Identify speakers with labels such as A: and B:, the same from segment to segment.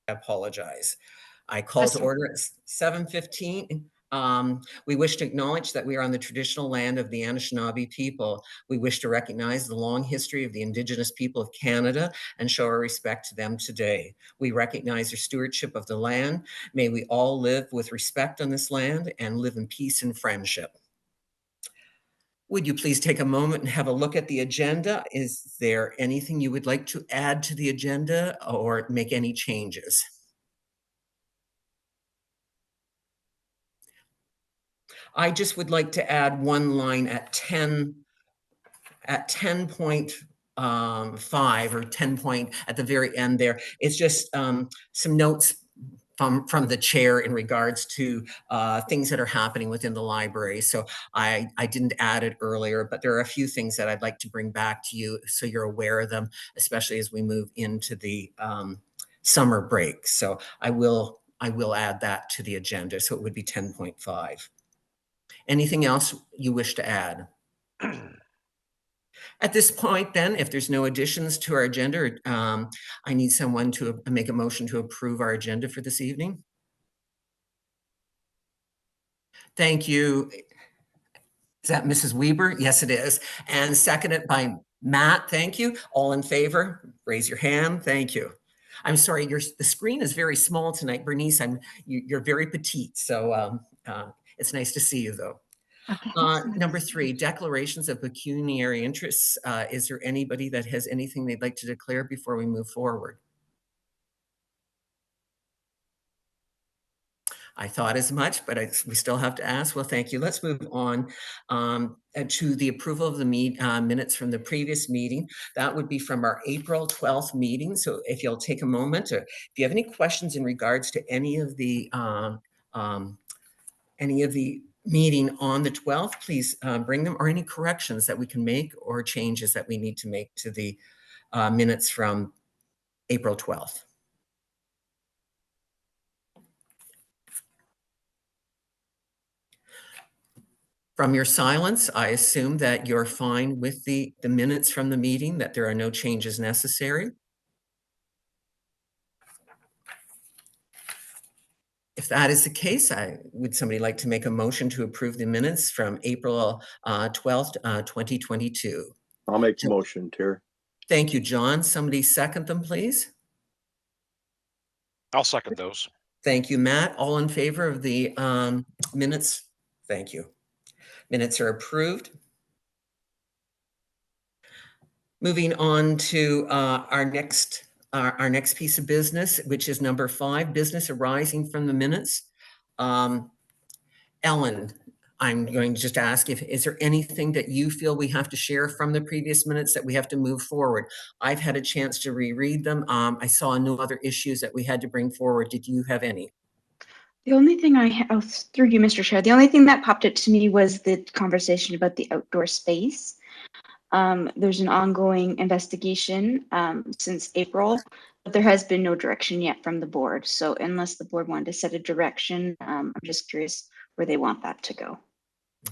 A: I apologize. I call to order at 7:15. We wish to acknowledge that we are on the traditional land of the Anishinaabe people. We wish to recognize the long history of the Indigenous people of Canada and show our respect to them today. We recognize their stewardship of the land. May we all live with respect on this land and live in peace and friendship. Would you please take a moment and have a look at the agenda? Is there anything you would like to add to the agenda or make any changes? I just would like to add one line at 10.5 or 10 point at the very end there. It's just some notes from the chair in regards to things that are happening within the library. So I didn't add it earlier, but there are a few things that I'd like to bring back to you so you're aware of them, especially as we move into the summer break. So I will add that to the agenda. So it would be 10.5. Anything else you wish to add? At this point, then, if there's no additions to our agenda, I need someone to make a motion to approve our agenda for this evening. Thank you. Is that Mrs. Weber? Yes, it is. And seconded by Matt. Thank you. All in favor, raise your hand. Thank you. I'm sorry, the screen is very small tonight, Bernice. You're very petite, so it's nice to see you, though.
B: Okay.
A: Number 3, declarations of pecuniary interests. Is there anybody that has anything they'd like to declare before we move forward? I thought as much, but we still have to ask. Well, thank you. Let's move on to the approval of the minutes from the previous meeting. That would be from our April 12th meeting. So if you'll take a moment, if you have any questions in regards to any of the meeting on the 12th, please bring them, or any corrections that we can make or changes that we need to make to the minutes from April 12th. From your silence, I assume that you're fine with the minutes from the meeting, that there are no changes necessary. If that is the case, would somebody like to make a motion to approve the minutes from April 12th, 2022?
C: I'll make the motion, Terry.
A: Thank you, John. Somebody second them, please.
D: I'll second those.
A: Thank you, Matt. All in favor of the minutes? Thank you. Minutes are approved. Moving on to our next piece of business, which is number 5, business arising from the minutes. Ellen, I'm going to just ask is there anything that you feel we have to share from the previous minutes that we have to move forward? I've had a chance to reread them. I saw no other issues that we had to bring forward. Did you have any?
B: The only thing through you, Mr. Chair, the only thing that popped up to me was the conversation about the outdoor space. There's an ongoing investigation since April, but there has been no direction yet from the board. So unless the board wanted to set a direction, I'm just curious where they want that to go.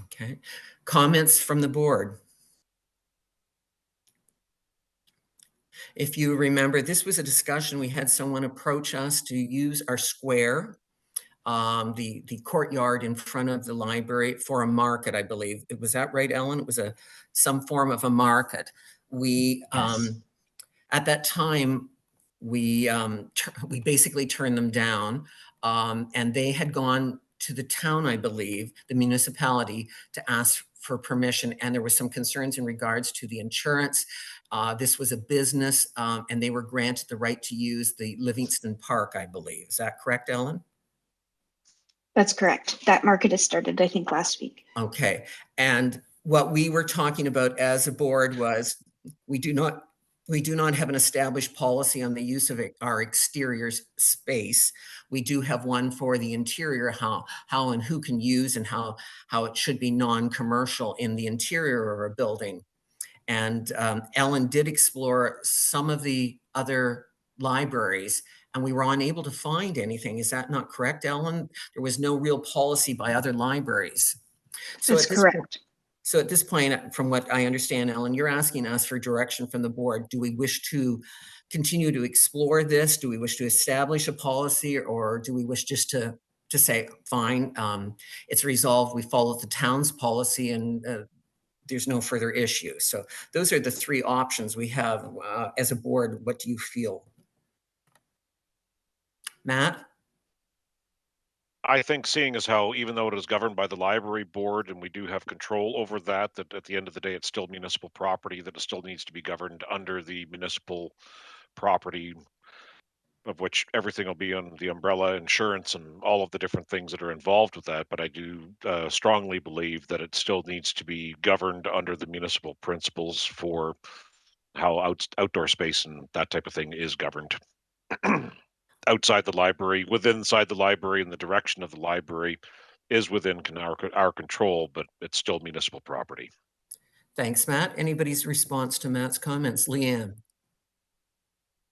A: Okay. Comments from the board? If you remember, this was a discussion. We had someone approach us to use our square, the courtyard in front of the library for a market, I believe. Was that right, Ellen? It was some form of a market. We
B: Yes.
A: At that time we basically turned them down, and they had gone to the town, I believe, the municipality, to ask for permission, and there was some concerns in regards to the insurance. This was a business, and they were granted the right to use the Livingston Park, I believe. Is that correct, Ellen?
B: That's correct. That market has started, I think, last week.
A: Okay. And what we were talking about as a board was we do not have an established policy on the use of our exterior space. We do have one for the interior, how and who can use, and how it should be non-commercial in the interior of a building. And Ellen did explore some of the other libraries, and we were unable to find anything. Is that not correct, Ellen? There was no real policy by other libraries.
B: That's correct.
A: So at this point, from what I understand, Ellen, you're asking us for direction from the board. Do we wish to continue to explore this? Do we wish to establish a policy, or do we wish just to say, fine, it's resolved, we follow the town's policy, and there's no further issue? So those are the three options we have as a board. What do you feel? Matt?
D: I think, seeing as how, even though it is governed by the library board and we do have control over that, that at the end of the day, it's still municipal property, that it still needs to be governed under the municipal property, of which everything will be on the umbrella, insurance, and all of the different things that are involved with that. But I do strongly believe that it still needs to be governed under the municipal principles for how outdoor space and that type of thing is governed. Outside the library, inside the library, and the direction of the library is within our control, but it's still municipal property.
A: Thanks, Matt. Anybody's response to Matt's comments? Leanne?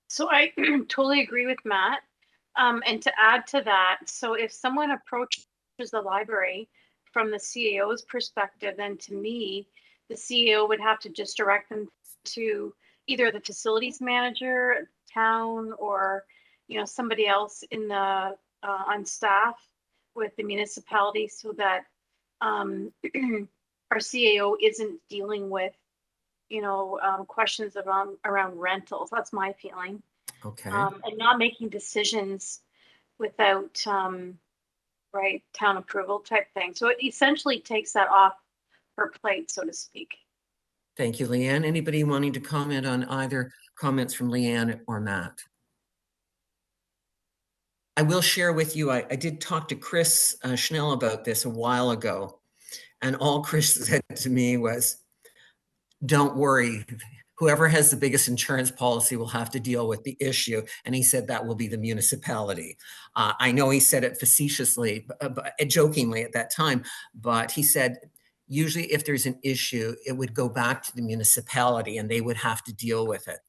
E: So I totally agree with Matt. And to add to that, so if someone approaches the library from the CAO's perspective, then to me, the CAO would have to just direct them to either the facilities manager, town, or somebody else in the on staff with the municipality, so that our CAO isn't dealing with questions around rentals. That's my feeling.
A: Okay.
E: And not making decisions without town approval type thing. So it essentially takes that off her plate, so to speak.
A: Thank you, Leanne. Anybody wanting to comment on either comments from Leanne or Matt? I will share with you, I did talk to Chris Schnell about this a while ago, and all Chris said to me was, don't worry, whoever has the biggest insurance policy will have to deal with the issue. And he said that will be the municipality. I know he said it facetiously, jokingly at that time, but he said, usually if there's an issue, it would go back to the municipality and they would have to deal with it.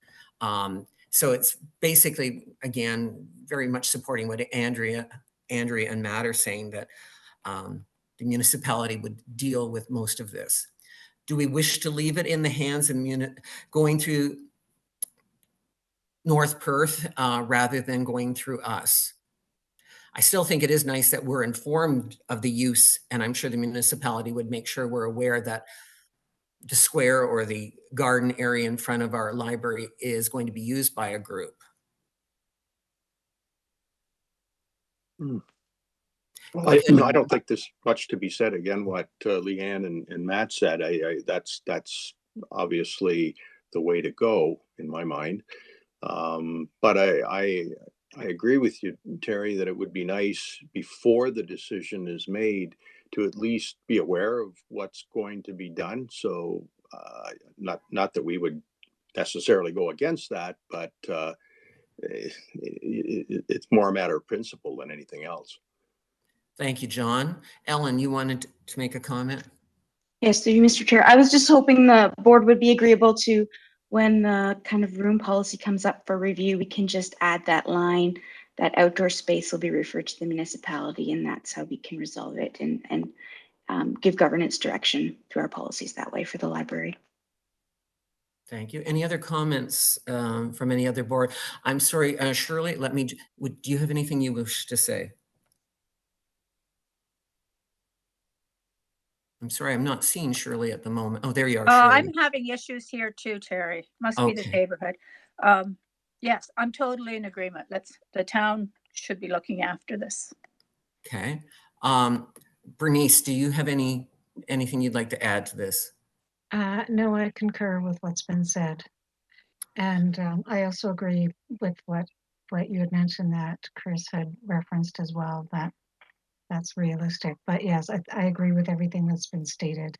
A: So it's basically, again, very much supporting what Andrea and Matt are saying, that the municipality would deal with most of this. Do we wish to leave it in the hands of going through North Perth rather than going through us? I still think it is nice that we're informed of the use, and I'm sure the municipality would make sure we're aware that the square or the garden area in front of our library is going to be used by a group.
C: Well, I don't think there's much to be said. Again, what Leanne and Matt said, that's obviously the way to go in my mind. But I agree with you, Terry, that it would be nice before the decision is made to at least be aware of what's going to be done. So not that we would necessarily go against that, but it's more a matter of principle than anything else.
A: Thank you, John. Ellen, you wanted to make a comment?
B: Yes, through you, Mr. Chair. I was just hoping the board would be agreeable to, when the kind of room policy comes up for review, we can just add that line that outdoor space will be referred to the municipality, and that's how we can resolve it and give governance direction through our policies that way for the library.
A: Thank you. Any other comments from any other board? I'm sorry, Shirley, do you have anything you wish to say? I'm sorry, I'm not seeing Shirley at the moment. Oh, there you are, Shirley.
F: I'm having issues here too, Terry. Must be the neighborhood. Yes, I'm totally in agreement. The town should be looking after this.
A: Okay. Bernice, do you have anything you'd like to add to this?
G: No, I concur with what's been said. And I also agree with what you had mentioned that Chris had referenced as well, that that's realistic. But yes, I agree with everything that's been stated.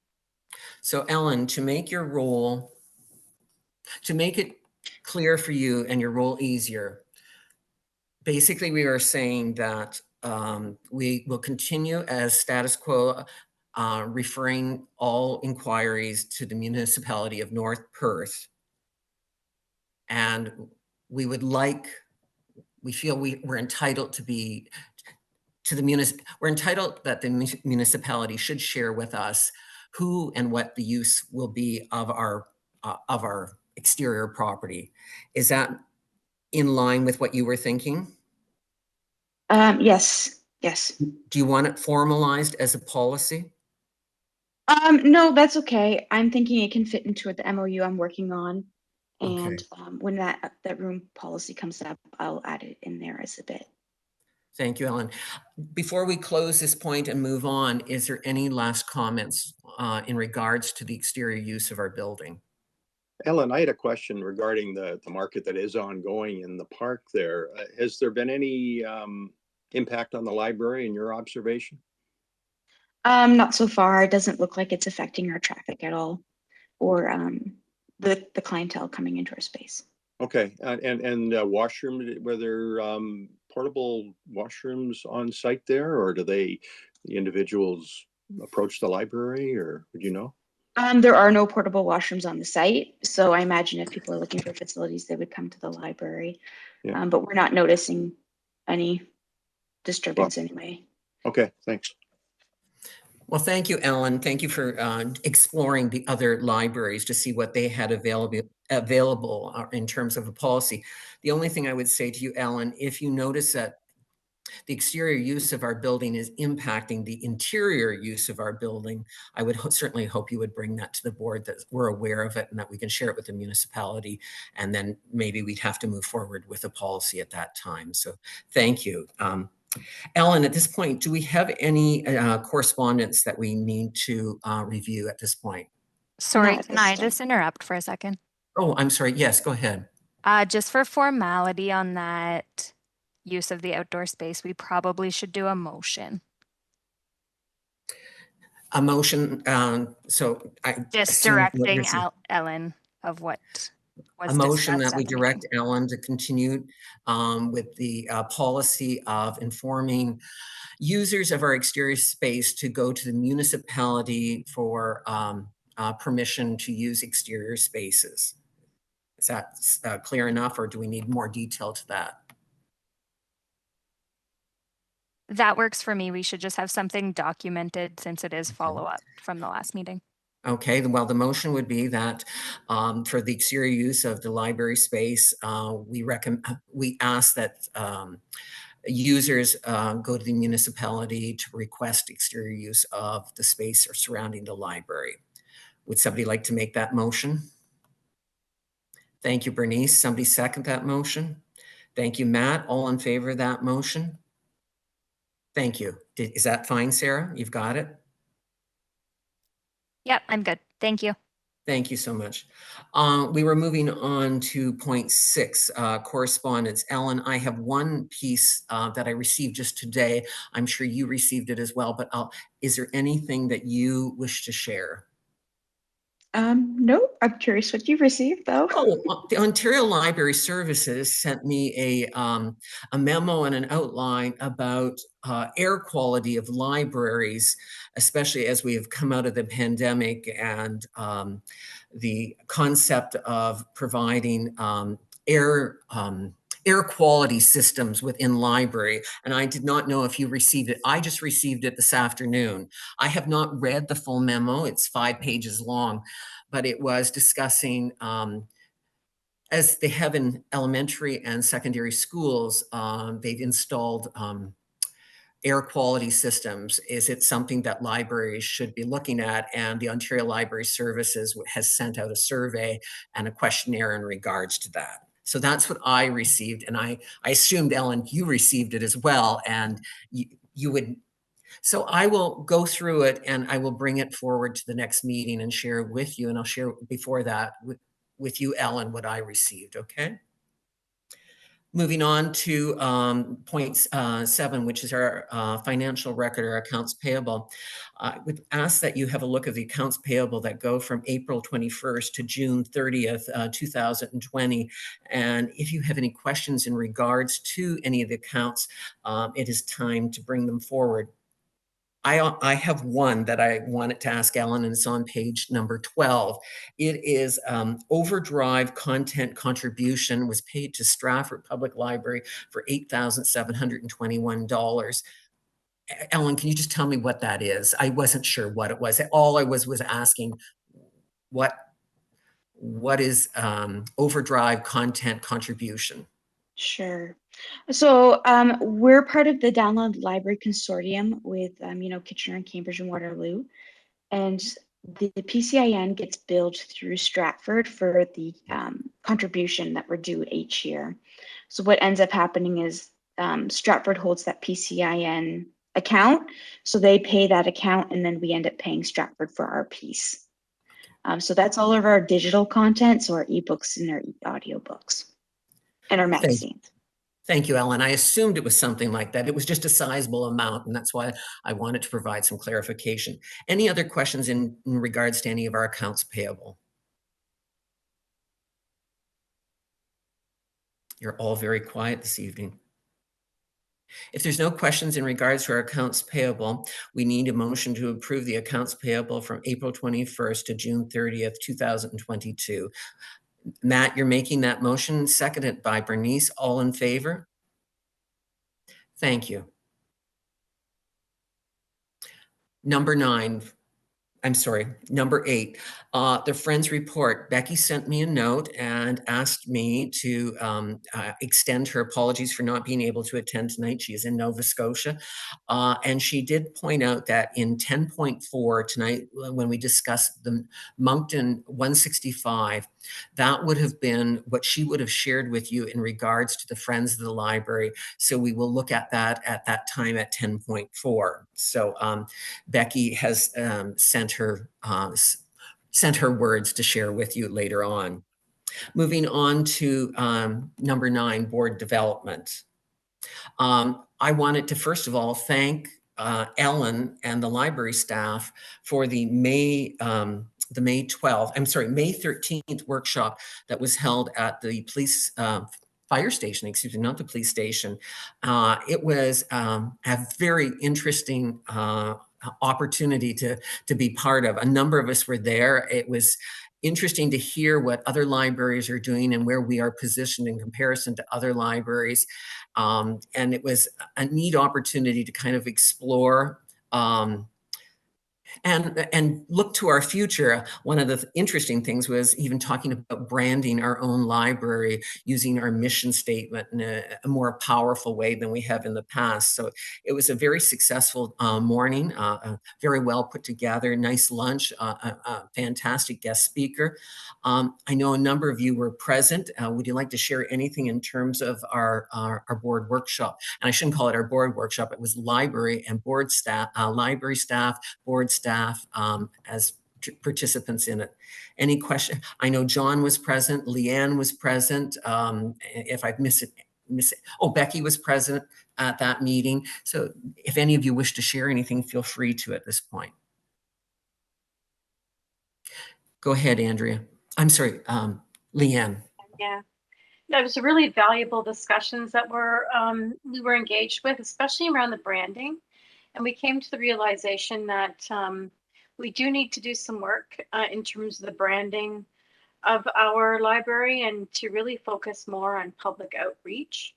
A: So Ellen, to make it clear for you and your role easier, basically we are saying that we will continue as status quo, referring all inquiries to the municipality of North Perth. And we feel we're entitled we're entitled that the municipality should share with us who and what the use will be of our exterior property. Is that in line with what you were thinking?
B: Yes, yes.
A: Do you want it formalized as a policy?
B: No, that's okay. I'm thinking it can fit into the MOU I'm working on.
A: Okay.
B: And when that room policy comes up, I'll add it in there as a bit.
A: Thank you, Ellen. Before we close this point and move on, is there any last comments in regards to the exterior use of our building?
C: Ellen, I had a question regarding the market that is ongoing in the park there. Has there been any impact on the library in your observation?
B: Not so far. It doesn't look like it's affecting our traffic at all, or the clientele coming into our space.
C: Okay, and washroom, were there portable washrooms on site there, or do the individuals approach the library, or would you know?
B: There are no portable washrooms on the site, so I imagine if people are looking for facilities, they would come to the library.
C: Yeah.
B: But we're not noticing any disturbance anyway.
C: Okay, thanks.
A: Well, thank you, Ellen. Thank you for exploring the other libraries to see what they had available in terms of a policy. The only thing I would say to you, Ellen, if you notice that the exterior use of our building is impacting the interior use of our building, I would certainly hope you would bring that to the board, that we're aware of it and that we can share it with the municipality. And then maybe we'd have to move forward with a policy at that time. So thank you. Ellen, at this point, do we have any correspondence that we need to review at this point?
H: Sorry,
B: Not at
H: can
B: this
H: I
B: time.
H: just interrupt for a second?
A: Oh, I'm sorry. Yes, go ahead.
H: Just for formality on that use of the outdoor space, we probably should do a motion.
A: A motion, so I
H: Just
A: assume what you're
H: directing
A: saying.
H: Ellen of what was
A: A motion
H: discussed
A: that we
H: at the
A: direct
H: meeting.
A: Ellen to continue with the policy of informing users of our exterior space to go to the municipality for permission to use exterior spaces. Is that clear enough, or do we need more detail to that?
H: That works for me. We should just have something documented since it is
A: Okay.
H: follow-up from the last meeting.
A: Okay, well, the motion would be that for the exterior use of the library space, we ask that users go to the municipality to request exterior use of the space or surrounding the library. Would somebody like to make that motion? Thank you, Bernice. Somebody second that motion? Thank you, Matt. All in favor of that motion? Thank you. Is that fine, Sarah? You've got it?
H: Yep, I'm good. Thank you.
A: Thank you so much. We were moving on to point 6, correspondence. Ellen, I have one piece that I received just today. I'm sure you received it as well, but is there anything that you wish to share?
B: No, I'm curious what you've received though.
A: Oh, the Ontario Library Services sent me a memo and an outline about air quality of libraries, especially as we have come out of the pandemic, and the concept of providing air quality systems within library. And I did not know if you received it. I just received it this afternoon. I have not read the full memo. It's 5 pages long, but it was discussing, as they have in elementary and secondary schools, they've installed air quality systems. Is it something that libraries should be looking at? And the Ontario Library Services has sent out a survey and a questionnaire in regards to that. So that's what I received. And I assumed, Ellen, you received it as well. And you would. So I will go through it and I will bring it forward to the next meeting and share it with you. And I'll share before that with you, Ellen, what I received, okay? Moving on to point 7, which is our financial record, or accounts payable. I would ask that you have a look at the accounts payable that go from April 21st to June 30th, 2020. And if you have any questions in regards to any of the accounts, it is time to bring them forward. I have one that I wanted to ask Ellen, and it's on page number 12. It is overdrive content contribution was paid to Stratford Public Library for $8,721. Ellen, can you just tell me what that is? I wasn't sure what it was. All I was asking, what is overdrive content contribution?
B: Sure. So we're part of the Download Library Consortium with, Kitchener and Cambridge and Waterloo. And the PCIN gets billed through Stratford for the contribution that we're due each year. So what ends up happening is Stratford holds that PCIN account. So they pay that account and then we end up paying Stratford for our piece. So that's all of our digital content, so our ebooks and our audiobooks and our magazines.
A: Thank you, Ellen. I assumed it was something like that. It was just a sizable amount, and that's why I wanted to provide some clarification. Any other questions in regards to any of our accounts payable? You're all very quiet this evening. If there's no questions in regards to our accounts payable, we need a motion to approve the accounts payable from April 21st to June 30th, 2022. Matt, you're making that motion, seconded by Bernice. All in favor? Thank you. Number 8, the Friends report. Becky sent me a note and asked me to extend her apologies for not being able to attend tonight. She is in Nova Scotia. And she did point out that in 10.4 tonight, when we discussed the Moncton 165, that would have been what she would have shared with you in regards to the Friends of the Library. So we will look at that time at 10.4. So Becky has sent her words to share with you later on. Moving on to number 9, board development. I wanted to first of all thank Ellen and the library staff for the May 13th workshop that was held at the police fire station, excuse me, not the police station. It was a very interesting opportunity to be part of. A number of us were there. It was interesting to hear what other libraries are doing and where we are positioned in comparison to other libraries. And it was a neat opportunity to kind of explore and look to our future. One of the interesting things was even talking about branding our own library, using our mission statement in a more powerful way than we have in the past. So it was a very successful morning, very well put together, nice lunch, a fantastic guest speaker. I know a number of you were present. Would you like to share anything in terms of our board workshop? And I shouldn't call it our board workshop. It was library and board staff, library staff, board staff as participants in it. Any question? I know John was present, Leanne was present. If I've missed it, oh, Becky was present at that meeting. So if any of you wish to share anything, feel free to at this point. Go ahead, Andrea. I'm sorry, Leanne.
E: Yeah, that was a really valuable discussions that we were engaged with, especially around the branding. And we came to the realization that we do need to do some work in terms of the branding of our library and to really focus more on public outreach.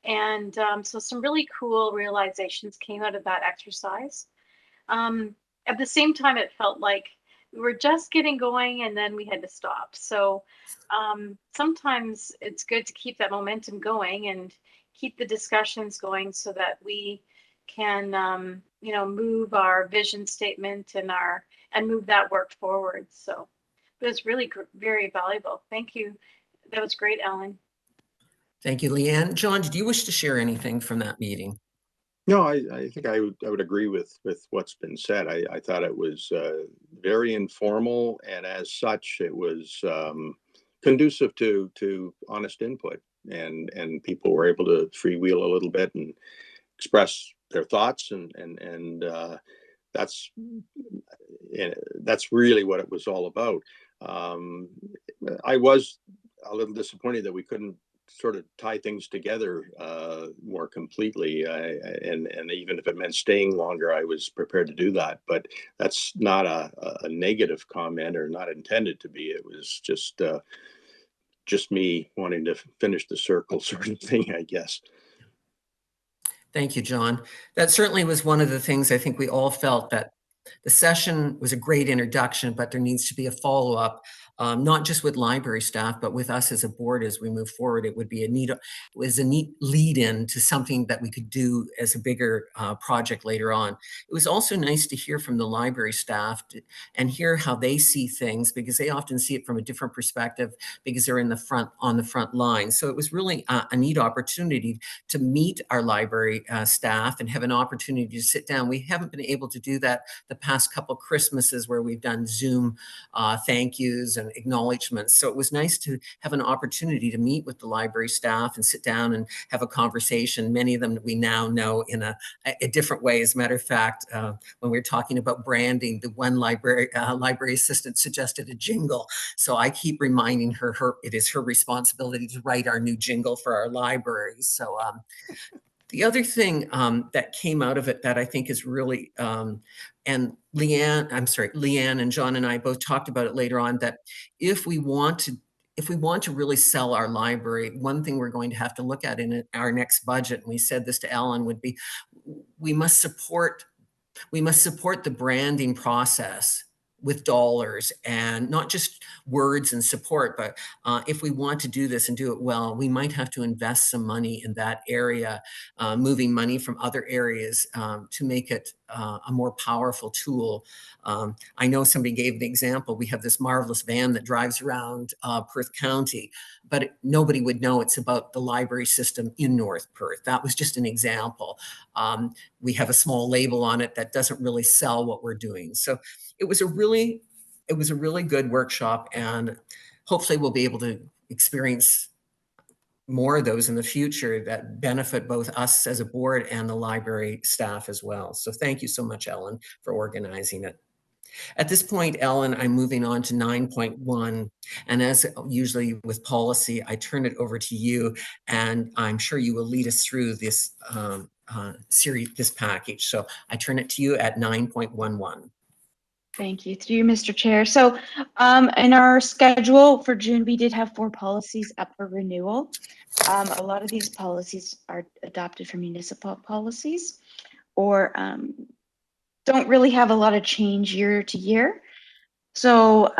E: And so some really cool realizations came out of that exercise. At the same time, it felt like we were just getting going and then we had to stop. So sometimes it's good to keep that momentum going and keep the discussions going so that we can move our vision statement and move that work forward. So it was really very valuable. Thank you. That was great, Ellen.
A: Thank you, Leanne. John, did you wish to share anything from that meeting?
C: No, I think I would agree with what's been said. I thought it was very informal, and as such, it was conducive to honest input, and people were able to freewheel a little bit and express their thoughts, and that's really what it was all about. I was a little disappointed that we couldn't sort of tie things together more completely, and even if it meant staying longer, I was prepared to do that. But that's not a negative comment, or not intended to be. It was just me wanting to finish the circle, sort of thing, I guess.
A: Thank you, John. That certainly was one of the things I think we all felt, that the session was a great introduction, but there needs to be a follow-up not just with library staff, but with us as a board as we move forward. It would be a neat lead in to something that we could do as a bigger project later on. It was also nice to hear from the library staff and hear how they see things, because they often see it from a different perspective because they're on the front line. So it was really a neat opportunity to meet our library staff and have an opportunity to sit down. We haven't been able to do that the past couple Christmases where we've done Zoom thank yous and acknowledgements. So it was nice to have an opportunity to meet with the library staff and sit down and have a conversation. Many of them we now know in a different way. As a matter of fact, when we were talking about branding, the one library assistant suggested a jingle. So I keep reminding her it is her responsibility to write our new jingle for our libraries. So the other thing that came out of it that I think is really, and Leanne and John and I both talked about it later on, that if we want to really sell our library, one thing we're going to have to look at in our next budget, and we said this to Ellen, would be we must support the branding process with dollars and not just words and support, but if we want to do this and do it well, we might have to invest some money in that area, moving money from other areas to make it a more powerful tool. I know somebody gave the example, we have this marvelous van that drives around Perth County, but nobody would know it's about the library system in North Perth. That was just an example. We have a small label on it that doesn't really sell what we're doing. So it was a really good workshop, and hopefully we'll be able to experience more of those in the future that benefit both us as a board and the library staff as well. So thank you so much, Ellen, for organizing it. At this point, Ellen, I'm moving on to 9.1. And as usually with policy, I turn it over to you, and I'm sure you will lead us through this series, this package. So I turn it to you at 9.11.
B: Thank you. Through you, Mr. Chair. So in our schedule for June, we did have 4 policies up for renewal. A lot of these policies are adopted from municipal policies or don't really have a lot of change year to year. So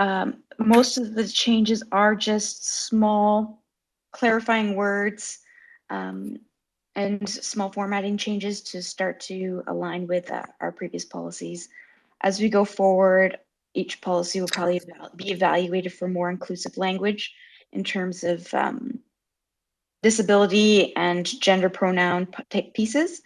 B: most of the changes are just small clarifying words and small formatting changes to start to align with our previous policies. As we go forward, each policy will probably be evaluated for more inclusive language in terms of disability and gender pronoun type pieces.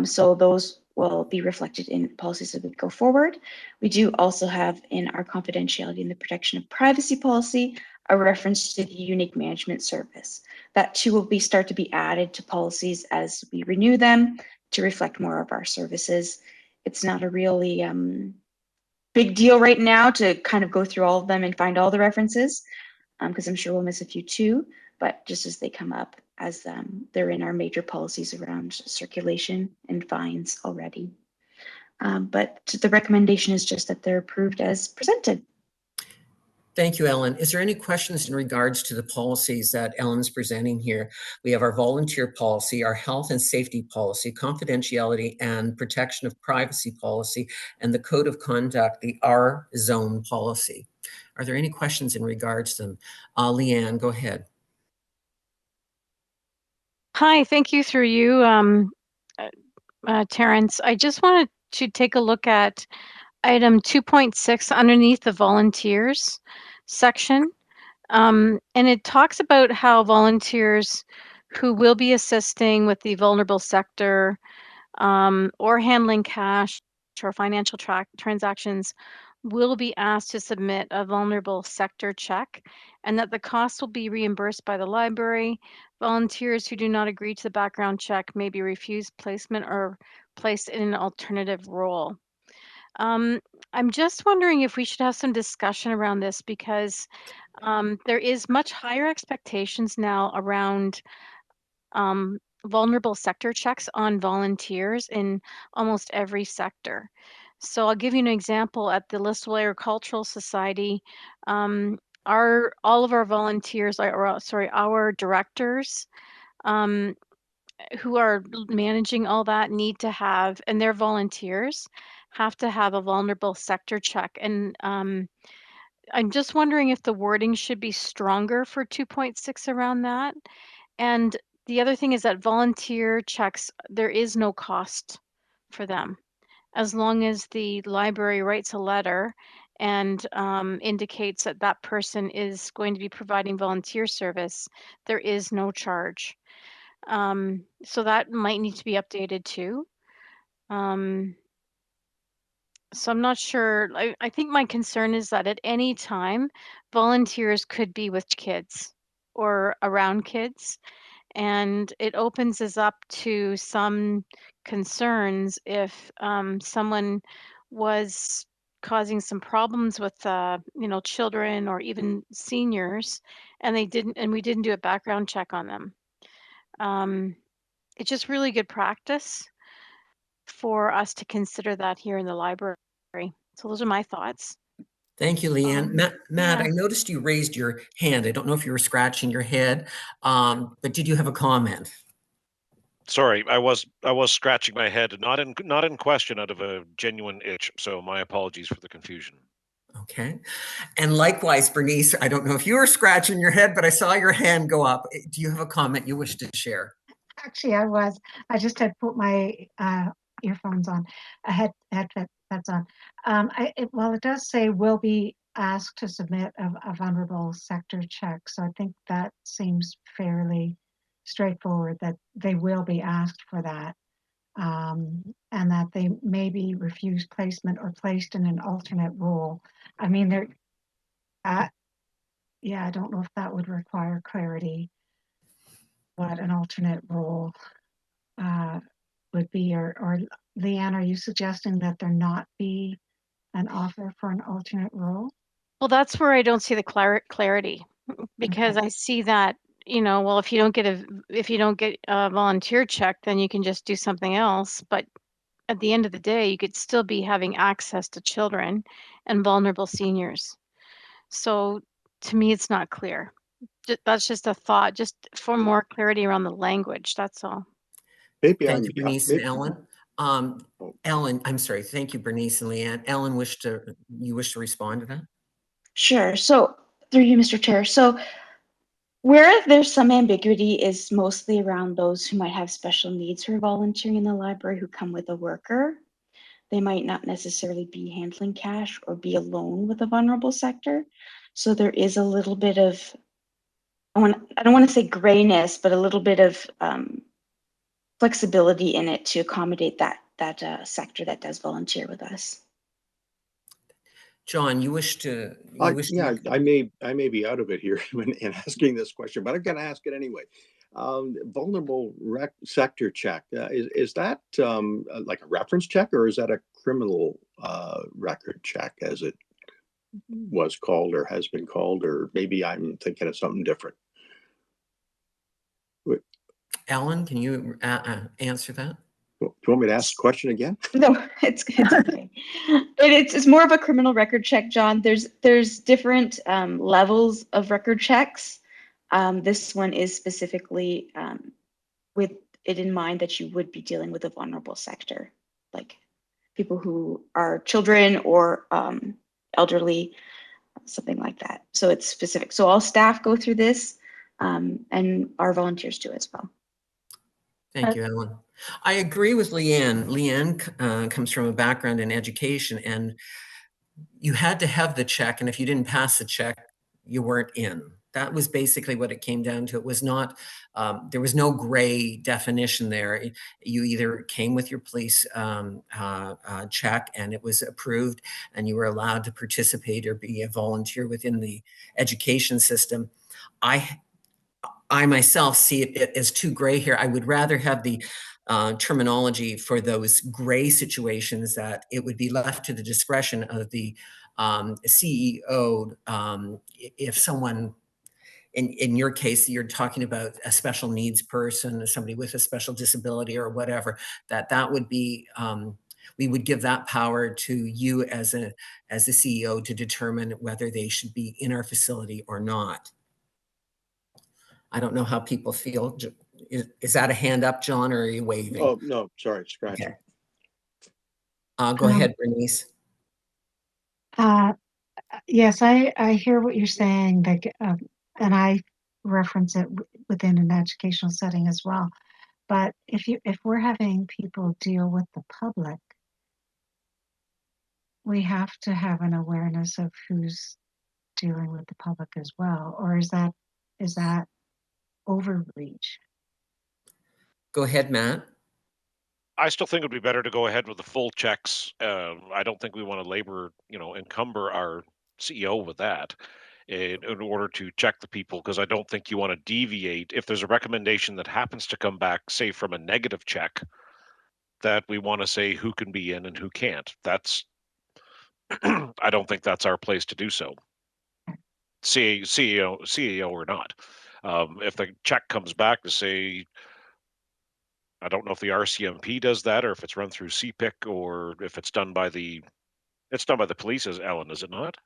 B: So those will be reflected in policies as we go forward. We do also have in our confidentiality and the protection of privacy policy a reference to the unique management service. That too will start to be added to policies as we renew them to reflect more of our services. It's not a really big deal right now to kind of go through all of them and find all the references, because I'm sure we'll miss a few too, but just as they come up, as they're in our major policies around circulation and fines already. But the recommendation is just that they're approved as presented.
A: Thank you, Ellen. Is there any questions in regards to the policies that Ellen's presenting here? We have our volunteer policy, our health and safety policy, confidentiality and protection of privacy policy, and the code of conduct, the R zone policy. Are there any questions in regards to them? Leanne, go ahead.
E: Hi, thank you through you, Terrence. I just wanted to take a look at item 2.6 underneath the volunteers section. And it talks about how volunteers who will be assisting with the vulnerable sector or handling cash or financial transactions will be asked to submit a vulnerable sector check, and that the cost will be reimbursed by the library. Volunteers who do not agree to the background check may be refused placement or placed in an alternative role. I'm just wondering if we should have some discussion around this, because there is much higher expectations now around vulnerable sector checks on volunteers in almost every sector. So I'll give you an example. At the Listowel Agricultural Society, all of our volunteers, our directors who are managing all that need to have, and their volunteers have to have a vulnerable sector check. And
I: I'm just wondering if the wording should be stronger for 2.6 around that. And the other thing is that volunteer checks, there is no cost for them. As long as the library writes a letter and indicates that that person is going to be providing volunteer service, there is no charge. So that might need to be updated too. So I'm not sure. I think my concern is that at any time, volunteers could be with kids or around kids. And it opens us up to some concerns if someone was causing some problems with children or even seniors, and we didn't do a background check on them. It's just really good practice for us to consider that here in the library. So those are my thoughts.
A: Thank you, Leanne. Matt,
I: yeah.
A: I noticed you raised your hand. I don't know if you were scratching your head, but did you have a comment?
D: Sorry, I was scratching my head, not in question, out of a genuine itch. So my apologies for the confusion.
A: Okay. And likewise, Bernice, I don't know if you were scratching your head, but I saw your hand go up. Do you have a comment you wish to share?
G: Actually, I just had put my earphones on, headsets on. Well, it does say will be asked to submit a vulnerable sector check. So I think that seems fairly straightforward, that they will be asked for that. And that they may be refused placement or placed in an alternate role. I mean, yeah, I don't know if that would require clarity, what an alternate role would be, or Leanne, are you suggesting that there not be an offer for an alternate role?
I: Well, that's where I don't see the clarity, because I see that, well, if you don't get a volunteer check, then you can just do something else. But at the end of the day, you could still be having access to children and vulnerable seniors. So to me, it's not clear. That's just a thought, just for more clarity around the language. That's all.
C: Maybe
A: Thank you, Bernice and Ellen. Ellen, I'm sorry. Thank you, Bernice and Leanne. Ellen, you wish to respond to that?
B: Sure. So through you, Mr. Chair. So where there's some ambiguity is mostly around those who might have special needs for volunteering in the library who come with a worker. They might not necessarily be handling cash or be alone with a vulnerable sector. So there is a little bit of, I don't want to say grayness, but a little bit of flexibility in it to accommodate that sector that does volunteer with us.
A: John, you wish to?
C: Yeah, I may be out of it here in asking this question, but I'm going to ask it anyway. Vulnerable sector check, is that like a reference check, or is that a criminal record check, as it was called or has been called, or maybe I'm thinking of something different?
A: Ellen, can you answer that?
C: Do you want me to ask the question again?
B: No, it's okay. It's more of a criminal record check, John. There's different levels of record checks. This one is specifically with it in mind that you would be dealing with a vulnerable sector, like people who are children or elderly, something like that. So it's specific. So all staff go through this, and our volunteers do as well.
A: Thank you, Ellen. I agree with Leanne. Leanne comes from a background in education, and you had to have the check, and if you didn't pass the check, you weren't in. That was basically what it came down to. It was not, there was no gray definition there. You either came with your police check and it was approved and you were allowed to participate or be a volunteer within the education system. I myself see it as too gray here. I would rather have the terminology for those gray situations, that it would be left to the discretion of the CEO. If someone, in your case, you're talking about a special needs person or somebody with a special disability or whatever, that would be, we would give that power to you as the CEO to determine whether they should be in our facility or not. I don't know how people feel. Is that a hand up, John, or are you waving?
C: Oh, no, sorry, scratching.
A: Okay. Go ahead, Bernice.
G: Yes, I hear what you're saying, and I reference it within an educational setting as well. But if we're having people deal with the public, we have to have an awareness of who's dealing with the public as well, or is that overreach?
A: Go ahead, Matt.
D: I still think it would be better to go ahead with the full checks. I don't think we want to encumber our CEO with that in order to check the people, because I don't think you want to deviate. If there's a recommendation that happens to come back, say from a negative check, that we want to say who can be in and who can't. That's I don't think that's our place to do so. CEO or not. If the check comes back to say, I don't know if the RCMP does that or if it's run through CPIC or if it's done by the police, as Ellen, is it not?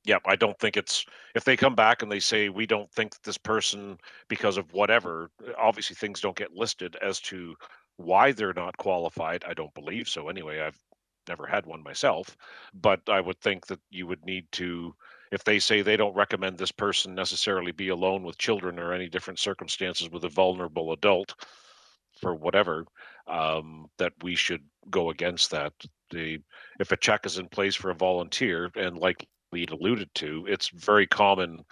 D: Yeah, I don't think it's, if they come back and they say we don't think that this person, because of whatever, obviously things don't get listed as to why they're not qualified. I don't believe so anyway. I've never had one myself, but I would think that you would need to, if they say they don't recommend this person necessarily be alone with children or any different circumstances with a vulnerable adult for whatever, that we should go against that. If a check is in place for a volunteer, and like Lead alluded to, it's very common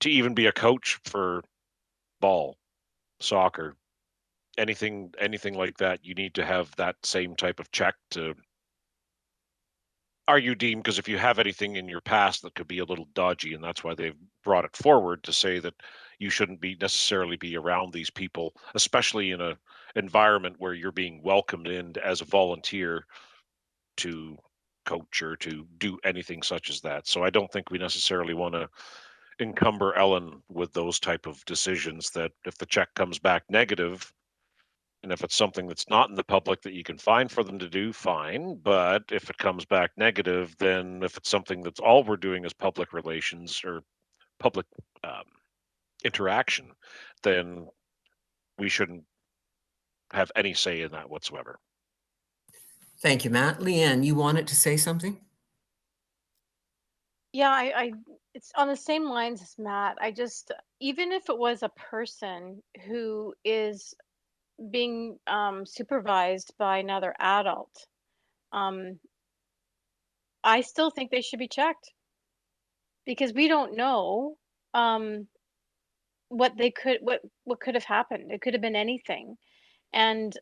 D: to even be a coach for ball, soccer, anything like that. You need to have that same type of check to, are you deemed, because if you have anything in your past that could be a little dodgy, and that's why they've brought it forward to say that you shouldn't be necessarily be around these people, especially in a environment where you're being welcomed in as a volunteer to coach or to do anything such as that. So I don't think we necessarily want to encumber Ellen with those type of decisions, that if the check comes back negative, and if it's something that's not in the public that you can find for them to do, fine. But if it comes back negative, then if it's something that's all we're doing is public relations or public um, interaction, then we shouldn't have any say in that whatsoever.
A: Thank you, Matt. Leanne, you wanted to say something?
I: Yeah, I it's on the same lines as Matt. I just, even if it was a person who is being supervised by another adult, um, I still think they should be checked because we don't know um, what could have happened. It could have been anything, and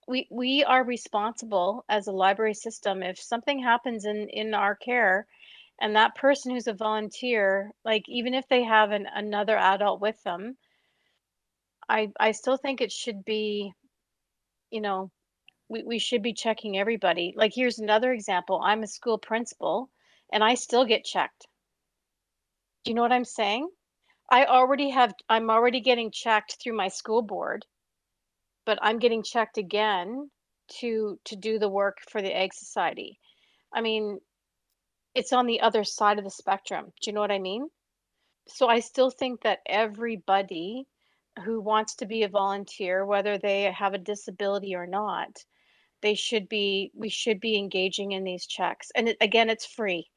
I: we are responsible as a library system if something happens in our care, and that person who's a volunteer, like even if they have another adult with them, I still think it should be, you know, we should be checking everybody. Like here's another example. I'm a school principal and I still get checked. Do you know what I'm saying? I'm already getting checked through my school board, but I'm getting checked again to do the work for the Egg Society. I mean, it's on the other side of the spectrum. Do you know what I mean? So I still think that everybody who wants to be a volunteer, whether they have a disability or not, we should be engaging in these checks. And again, it's free.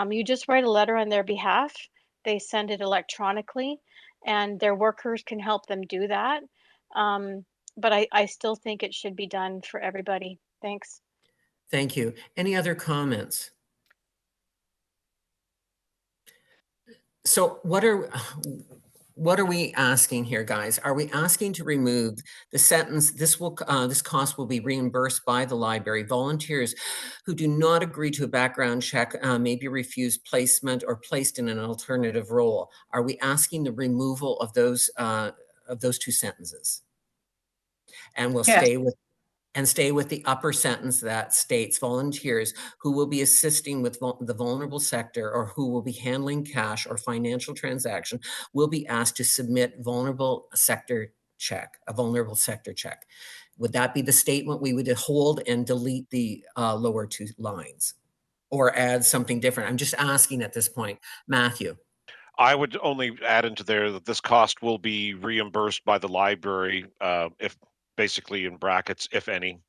I: You just write a letter on their behalf. They send it electronically, and their workers can help them do that. But I still think it should be done for everybody. Thanks.
A: Thank you. Any other comments? So what are we asking here, guys? Are we asking to remove the sentence, this cost will be reimbursed by the library? Volunteers who do not agree to a background check may be refused placement or placed in an alternative role. Are we asking the removal of those two sentences? And we'll stay with the upper sentence that states volunteers who will be assisting with the vulnerable sector or who will be handling cash or financial transaction will be asked to submit a vulnerable sector check. Would that be the statement we would hold and delete the lower two lines or add something different? I'm just asking at this point. Matthew.
D: I would only add into there that this cost will be reimbursed by the library, if basically in brackets, if any.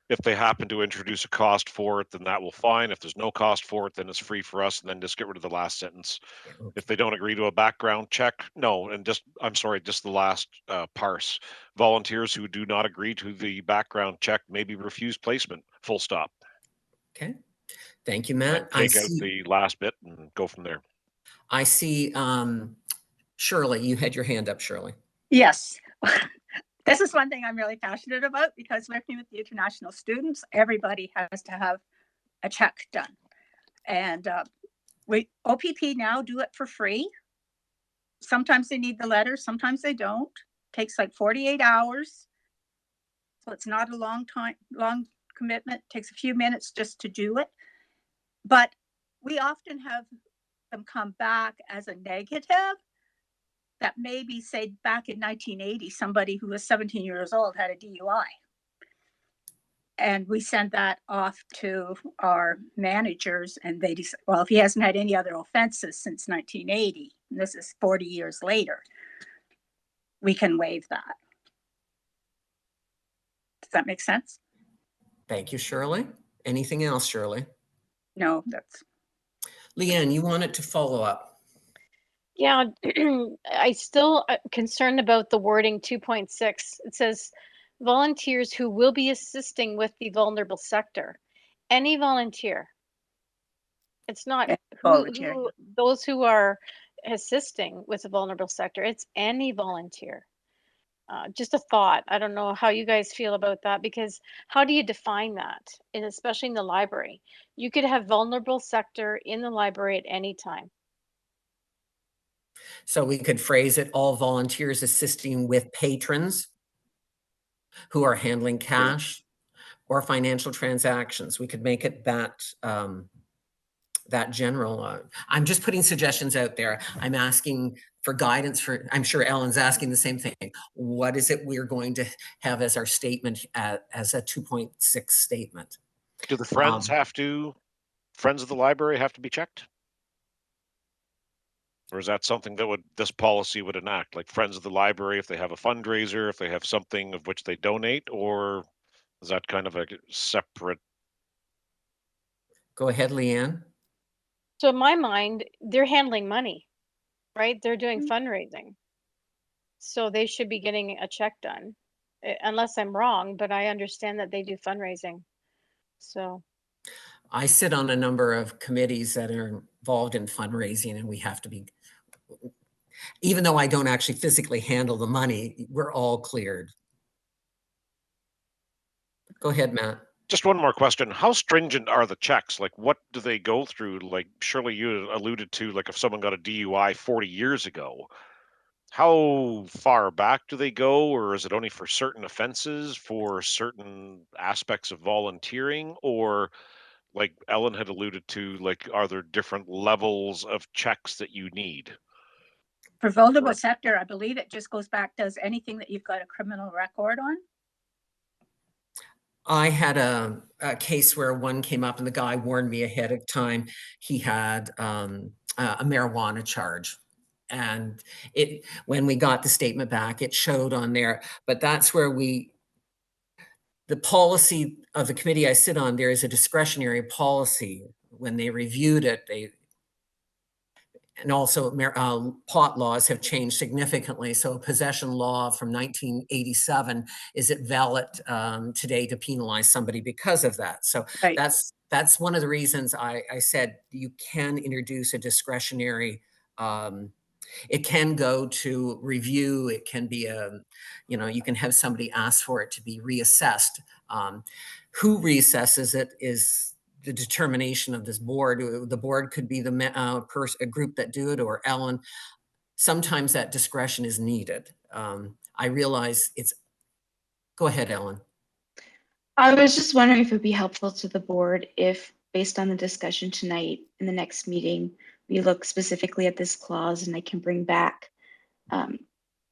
D: If they happen to introduce a cost for it, then that will fine. If there's no cost for it, then it's free for us, and then just get rid of the last sentence.
A: Yeah, okay.
D: If they don't agree to a background check, no, and just, I'm sorry, just the last parse. Volunteers who do not agree to the background check may be refused placement, full stop.
A: Okay, thank you, Matt.
D: Take out the last bit and go from there.
A: I see, Shirley, you had your hand up, Shirley.
F: Yes. This is one thing I'm really passionate about, because working with the international students, everybody has to have a check done. And we OPP now do it for free. Sometimes they need the letter, sometimes they don't. Takes like 48 hours. So it's not a long commitment. Takes a few minutes just to do it. But we often have them come back as a negative. That maybe, say, back in 1980, somebody who was 17 years old had a DUI. And we sent that off to our managers, and they decided, well, if he hasn't had any other offenses since 1980, and this is 40 years later, we can waive that. Does that make sense?
A: Thank you, Shirley. Anything else, Shirley?
F: No, that's...
A: Leanne, you wanted to follow up.
I: Yeah, I still concerned about the wording 2.6. It says volunteers who will be assisting with the vulnerable sector. Any volunteer. It's not those who are assisting with the vulnerable sector. It's any volunteer. Just a thought. I don't know how you guys feel about that, because how do you define that? And especially in the library, you could have vulnerable sector in the library at any time.
A: So we could phrase it, all volunteers assisting with patrons who are handling cash or financial transactions. We could make it that that general. I'm just putting suggestions out there. I'm asking for guidance for, I'm sure Ellen's asking the same thing. What is it we're going to have as our statement as a 2.6 statement?
D: Do the friends friends of the library have to be checked? Or is that something that this policy would enact, like friends of the library, if they have a fundraiser, if they have something of which they donate, or is that kind of a separate?
A: Go ahead, Leanne.
I: So in my mind, they're handling money, right? They're doing fundraising. So they should be getting a check done, unless I'm wrong, but I understand that they do fundraising. So
A: I sit on a number of committees that are involved in fundraising, and we have to be, even though I don't actually physically handle the money, we're all cleared. Go ahead, Matt.
D: Just one more question. How stringent are the checks? Like, what do they go through? Like, surely you alluded to, like, if someone got a DUI 40 years ago, how far back do they go? Or is it only for certain offenses, for certain aspects of volunteering? Or, like Ellen had alluded to, like, are there different levels of checks that you need?
F: For vulnerable sector, I believe it just goes back, does anything that you've got a criminal record on.
A: I had a case where one came up and the guy warned me ahead of time. He had a marijuana charge. And when we got the statement back, it showed on there. But that's where the policy of the committee I sit on, there is a discretionary policy. When they reviewed it, and also pot laws have changed significantly. So possession law from 1987, is it valid today to penalize somebody because of that? So
F: right.
A: That's one of the reasons I said you can introduce a discretionary, it can go to review. It can be you can have somebody ask for it to be reassessed. Who reassesses it is the determination of this board. The board could be a group that do it, or Ellen. Sometimes that discretion is needed. I realize go ahead, Ellen.
B: I was just wondering if it would be helpful to the board if, based on the discussion tonight, in the next meeting, we look specifically at this clause, and I can bring back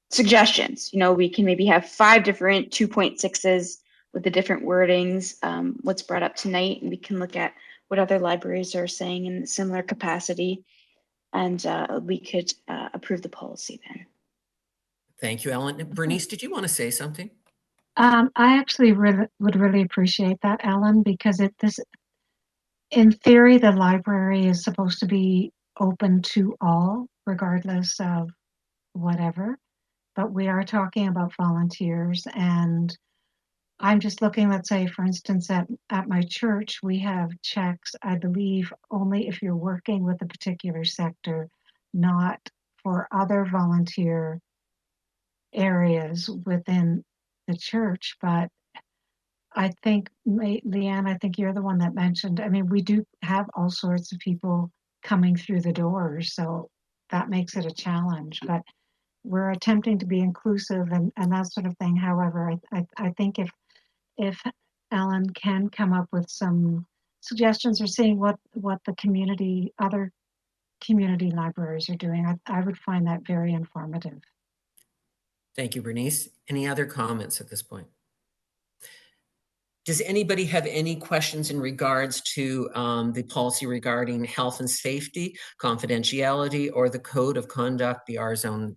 B: suggestions. We can maybe have 5 different 2.6s with the different wordings, what's brought up tonight, and we can look at what other libraries are saying in a similar capacity, and we could approve the policy then.
A: Thank you, Ellen. Bernice, did you want to say something?
G: I actually would really appreciate that, Ellen, because in theory, the library is supposed to be open to all, regardless of whatever. But we are talking about volunteers, and I'm just looking, let's say, for instance, at my church, we have checks, I believe, only if you're working with a particular sector, not for other volunteer areas within the church. But I think, Leanne, I think you're the one that mentioned, I mean, we do have all sorts of people coming through the doors, so that makes it a challenge. But we're attempting to be inclusive and that sort of thing. However, I think if Ellen can come up with some suggestions or seeing what the other community libraries are doing, I would find that very informative.
A: Thank you, Bernice. Any other comments at this point? Does anybody have any questions in regards to the policy regarding health and safety, confidentiality, or the code of conduct, the R-zone?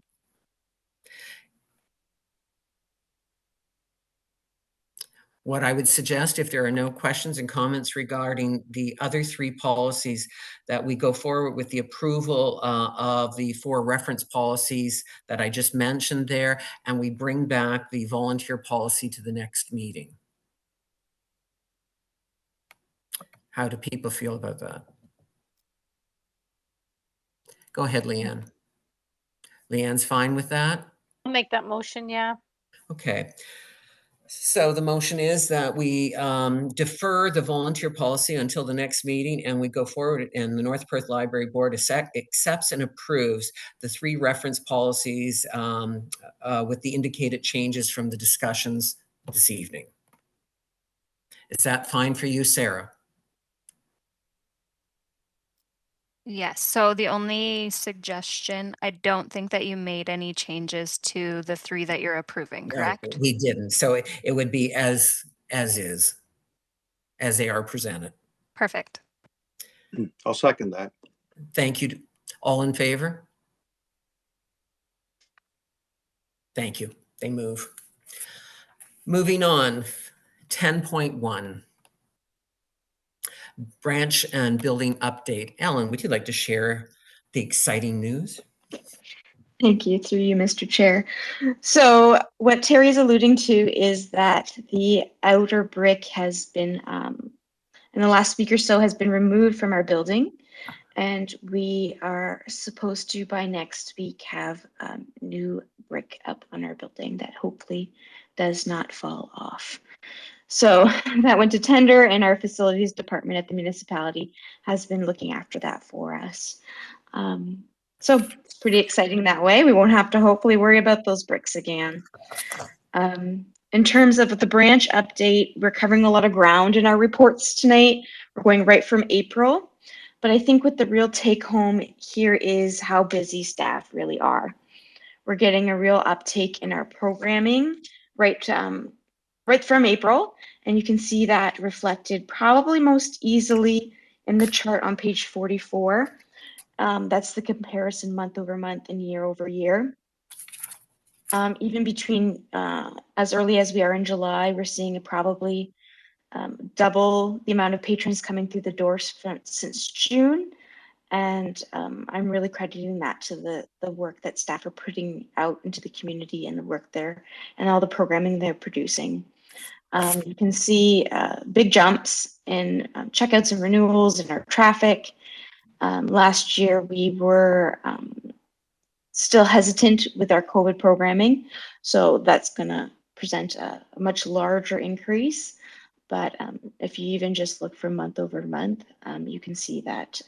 A: What I would suggest, if there are no questions and comments regarding the other three policies, that we go forward with the approval of the 4 reference policies that I just mentioned there, and we bring back the volunteer policy to the next meeting. How do people feel about that? Go ahead, Leanne. Leanne's fine with that?
I: I'll make that motion, yeah.
A: Okay. So the motion is that we defer the volunteer policy until the next meeting, and we go forward, and the North Perth Library Board accepts and approves the 3 reference policies with the indicated changes from the discussions this evening. Is that fine for you, Sarah?
H: Yes, so the only suggestion, I don't think that you made any changes to the 3 that you're approving, correct?
A: No, we didn't. So it would be as is, as they are presented.
H: Perfect.
C: I'll second that.
A: Thank you. All in favor? Thank you. They move. Moving on, 10.1. Branch and building update. Ellen, would you like to share the exciting news?
B: Thank you, through you, Mr. Chair. So what Terry is alluding to is that the outer brick has been, in the last week or so, has been removed from our building. And we are supposed to, by next week, have new brick up on our building that hopefully does not fall off. So that went to tender, and our facilities department at the municipality has been looking after that for us. So it's pretty exciting that way. We won't have to hopefully worry about those bricks again. In terms of the branch update, we're covering a lot of ground in our reports tonight. We're going right from April. But I think what the real take home here is how busy staff really are. We're getting a real uptake in our programming right from April. And you can see that reflected probably most easily in the chart on page 44. That's the comparison month over month and year over year. Even between as early as we are in July, we're seeing probably double the amount of patrons coming through the doors since June. And I'm really crediting that to the work that staff are putting out into the community and the work there and all the programming they're producing. You can see big jumps in checkouts and renewals in our traffic. Last year, we were still hesitant with our COVID programming, so that's going to present a much larger increase. But if you even just look from month over month, you can see that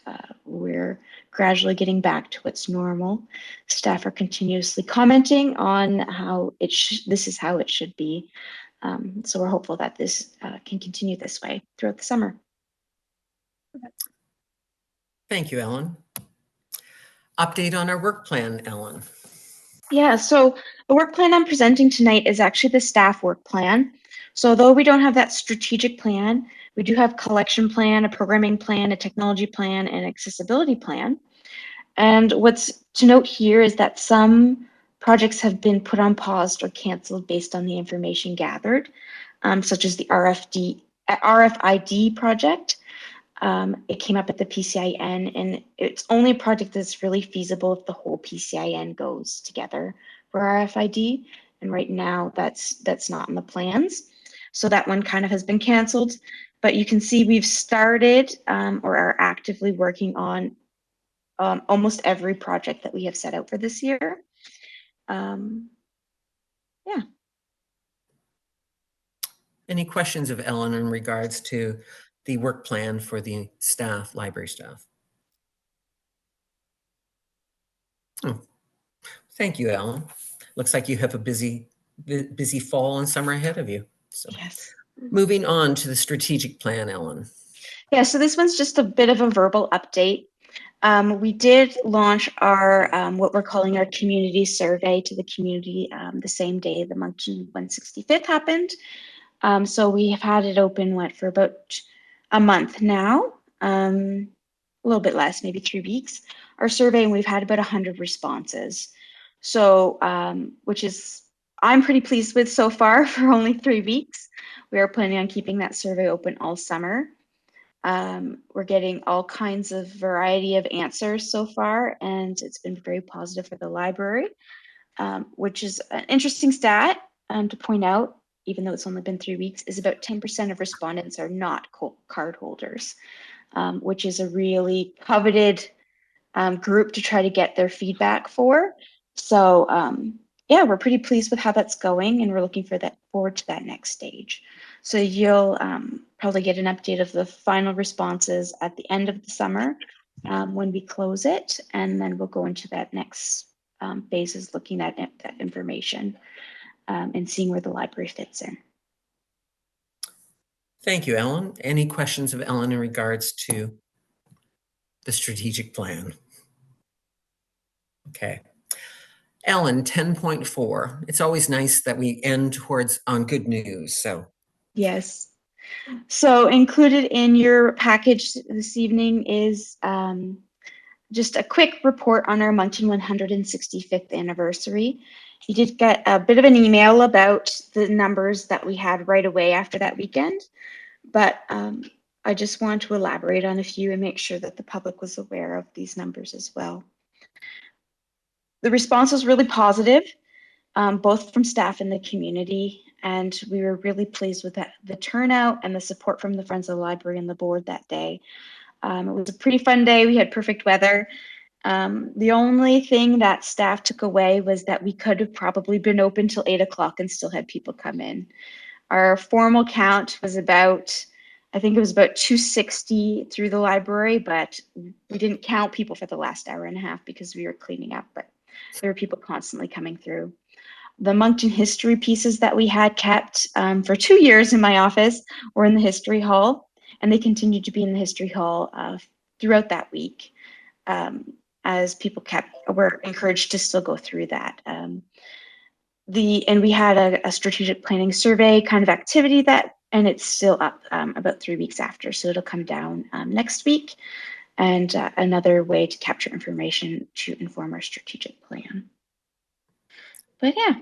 B: we're gradually getting back to what's normal. Staff are continuously commenting on how this is how it should be. So we're hopeful that this can continue this way throughout the summer.
A: Thank you, Ellen. Update on our work plan, Ellen.
B: Yeah, so the work plan I'm presenting tonight is actually the staff work plan. So although we don't have that strategic plan, we do have collection plan, a programming plan, a technology plan, and accessibility plan. And what's to note here is that some projects have been put on pause or canceled based on the information gathered, such as the RFID project. It came up at the PCIN, and it's only a project that's really feasible if the whole PCIN goes together for RFID. And right now, that's not in the plans. So that one kind of has been canceled. But you can see we've started or are actively working on almost every project that we have set out for this year. Yeah.
A: Any questions of Ellen in regards to the work plan for the staff, library staff? Oh, thank you, Ellen. Looks like you have a busy fall and summer ahead of you. So,
B: yes.
A: Moving on to the strategic plan, Ellen.
B: Yeah, so this one's just a bit of a verbal update. We did launch our what we're calling our community survey to the community the same day the Moncton 165th happened. So we have had it open for about a month now, a little bit less, maybe 3 weeks. Our survey, and we've had about 100 responses. So, which is I'm pretty pleased with so far for only 3 weeks. We are planning on keeping that survey open all summer. We're getting all kinds of variety of answers so far, and it's been very positive for the library, which is an interesting stat to point out, even though it's only been 3 weeks, is about 10% of respondents are not card holders, which is a really coveted group to try to get their feedback for. So yeah, we're pretty pleased with how that's going, and we're looking forward to that next stage. So you'll probably get an update of the final responses at the end of the summer when we close it, and then we'll go into that next phase, is looking at that information and seeing where the library fits in.
A: Thank you, Ellen. Any questions of Ellen in regards to the strategic plan? Okay. Ellen, 10.4. It's always nice that we end on good news. So
B: yes. So included in your package this evening is just a quick report on our Moncton 165th anniversary. You did get a bit of an email about the numbers that we had right away after that weekend, but I just want to elaborate on a few and make sure that the public was aware of these numbers as well. The response was really positive, both from staff and the community, and we were really pleased with the turnout and the support from the Friends of the Library and the board that day. It was a pretty fun day. We had perfect weather. The only thing that staff took away was that we could have probably been open till 8 o'clock and still had people come in. Our formal count was I think it was about 260 through the library, but we didn't count people for the last hour and a half because we were cleaning up, but there were people constantly coming through. The Moncton history pieces that we had kept for 2 years in my office were in the history hall, and they continued to be in the history hall throughout that week, as people were encouraged to still go through that. And we had a strategic planning survey kind of activity and it's still up about 3 weeks after, so it'll come down next week, and another way to capture information to inform our strategic plan. But yeah.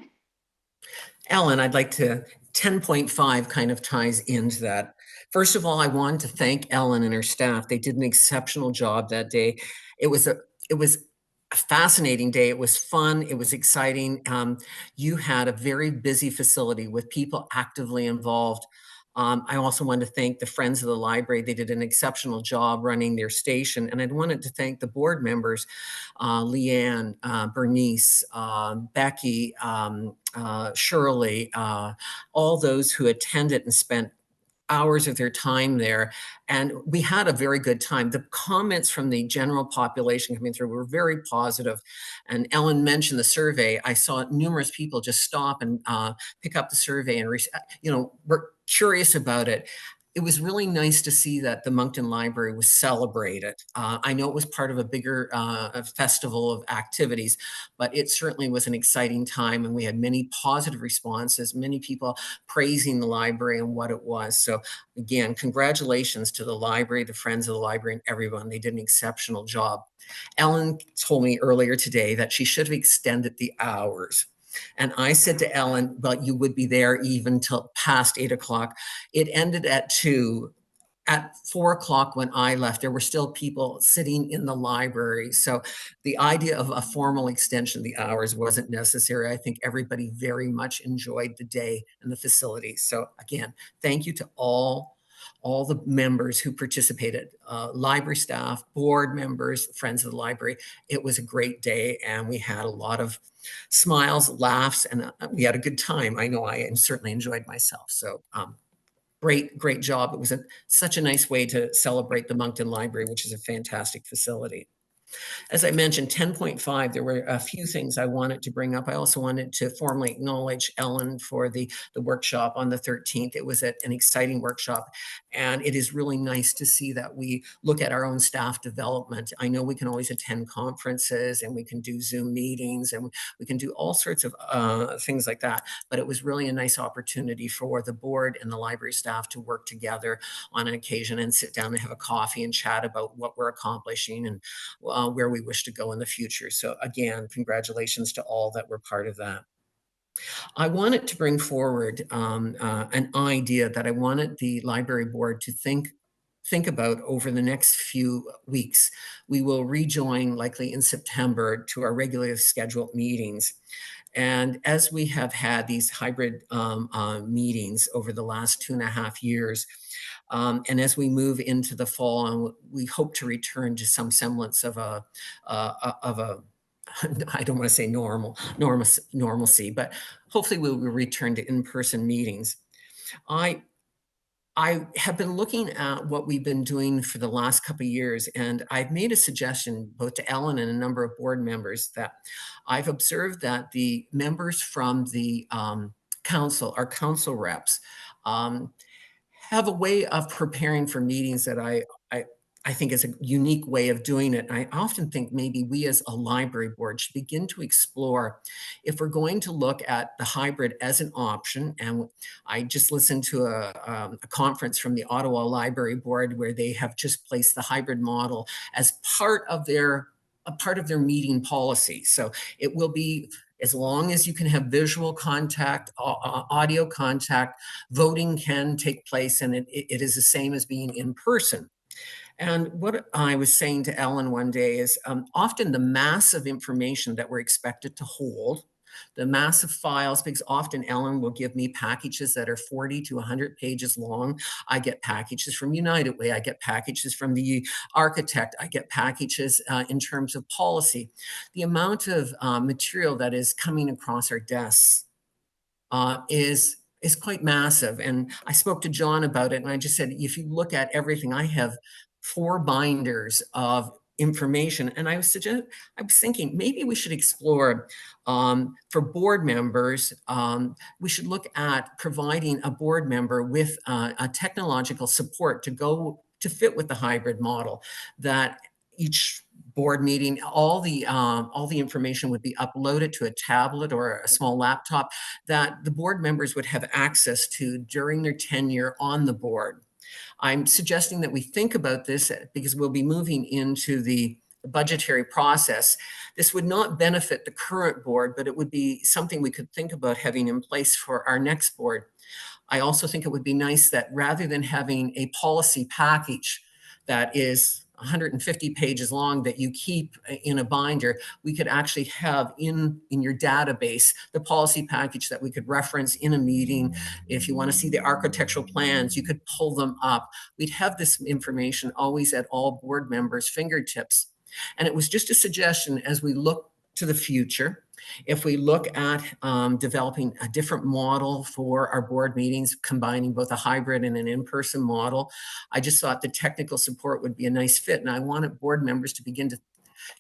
A: Ellen, I'd like to, 10.5 kind of ties into that. First of all, I want to thank Ellen and her staff. They did an exceptional job that day. It was a fascinating day. It was fun. It was exciting. You had a very busy facility with people actively involved. I also want to thank the Friends of the Library. They did an exceptional job running their station. And I wanted to thank the board members, Leanne, Bernice, Becky, Shirley, all those who attended and spent hours of their time there. And we had a very good time. The comments from the general population coming through were very positive. And Ellen mentioned the survey. I saw numerous people just stop and pick up the survey and, were curious about it. it was really nice to see that the Moncton Library was celebrated. I know it was part of a bigger festival of activities, but it certainly was an exciting time, and we had many positive responses, many people praising the library and what it was. So again, congratulations to the library, the friends of the library, and everyone. They did an exceptional job. Ellen told me earlier today that she should have extended the hours. And I said to Ellen, well, you would be there even till past 8 o'clock. It ended at 2. At 4 o'clock when I left, there were still people sitting in the library. So the idea of a formal extension of the hours wasn't necessary. I think everybody very much enjoyed the day and the facilities. So again, thank you to all the members who participated, library staff, board members, friends of the library. It was a great day, and we had a lot of smiles, laughs, and we had a good time. I know I certainly enjoyed myself. So great job. It was such a nice way to celebrate the Moncton Library, which is a fantastic facility. As I mentioned, 10.5, there were a few things I wanted to bring up. I also wanted to formally acknowledge Ellen for the workshop on the 13th. It was an exciting workshop, and it is really nice to see that we look at our own staff development. I know we can always attend conferences, and we can do Zoom meetings, and we can do all sorts of things like that, but it was really a nice opportunity for the board and the library staff to work together on an occasion and sit down and have a coffee and chat about what we're accomplishing and where we wish to go in the future. So again, congratulations to all that were part of that. I wanted to bring forward an idea that I wanted the library board to think about over the next few weeks. We will rejoin likely in September to our regularly scheduled meetings. And as we have had these hybrid meetings over the last 2.5 years, and as we move into the fall, and we hope to return to some semblance of a I don't want to say normalcy, but hopefully we will return to in-person meetings. I have been looking at what we've been doing for the last couple of years, and I've made a suggestion both to Ellen and a number of board members that I've observed that the members from the council, our council reps, have a way of preparing for meetings that I think is a unique way of doing it. And I often think maybe we as a library board should begin to explore if we're going to look at the hybrid as an option. And I just listened to a conference from the Ottawa Library Board where they have just placed the hybrid model as part of their meeting policy. So it will be, as long as you can have visual contact, audio contact, voting can take place, and it is the same as being in person. And what I was saying to Ellen one day is often the massive information that we're expected to hold, the massive files, because often Ellen will give me packages that are 40 to 100 pages long. I get packages from United Way. I get packages from the architect. I get packages in terms of policy. The amount of material that is coming across our desks is quite massive. And I spoke to John about it, and I just said, if you look at everything, I have 4 binders of information. And I was thinking maybe we should explore for board members, we should look at providing a board member with a technological support to fit with the hybrid model, that each board meeting, all the information would be uploaded to a tablet or a small laptop that the board members would have access to during their tenure on the board. I'm suggesting that we think about this because we'll be moving into the budgetary process. This would not benefit the current board, but it would be something we could think about having in place for our next board. I also think it would be nice that rather than having a policy package that is 150 pages long that you keep in a binder, we could actually have in your database the policy package that we could reference in a meeting. If you want to see the architectural plans, you could pull them up. We'd have this information always at all board members' fingertips. And it was just a suggestion as we look to the future. If we look at developing a different model for our board meetings, combining both a hybrid and an in-person model, I just thought the technical support would be a nice fit. And I wanted board members to begin to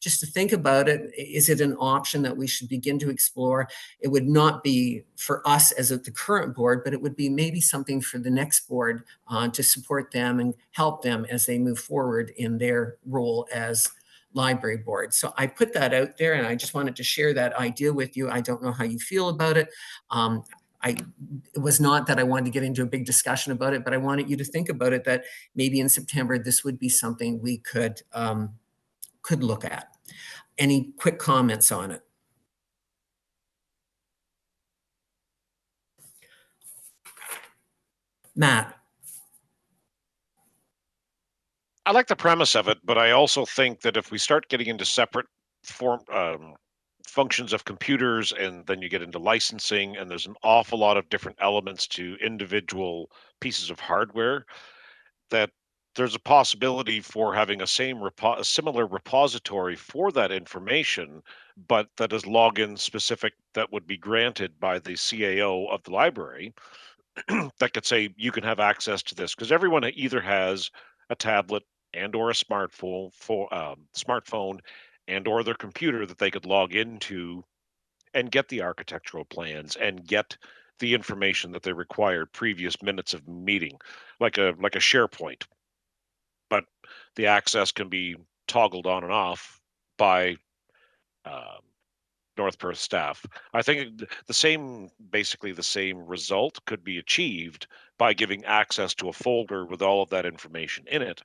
A: just to think about it. Is it an option that we should begin to explore? It would not be for us as the current board, but it would be maybe something for the next board to support them and help them as they move forward in their role as library board. So I put that out there, and I just wanted to share that idea with you. I don't know how you feel about it. It was not that I wanted to get into a big discussion about it, but I wanted you to think about it, that maybe in September, this would be something we could look at. Any quick comments on it? Matt?
D: I like the premise of it, but I also think that if we start getting into separate functions of computers, and then you get into licensing, and there's an awful lot of different elements to individual pieces of hardware, that there's a possibility for having a similar repository for that information, but that is login specific, that would be granted by the CAO of the library that could say you can have access to this, because everyone either has a tablet and or a smartphone and or their computer that they could log into and get the architectural plans and get the information that they required previous minutes of meeting, like a SharePoint. But the access can be toggled on and off by um, North Perth staff. I think basically the same result could be achieved by giving access to a folder with all of that information in it,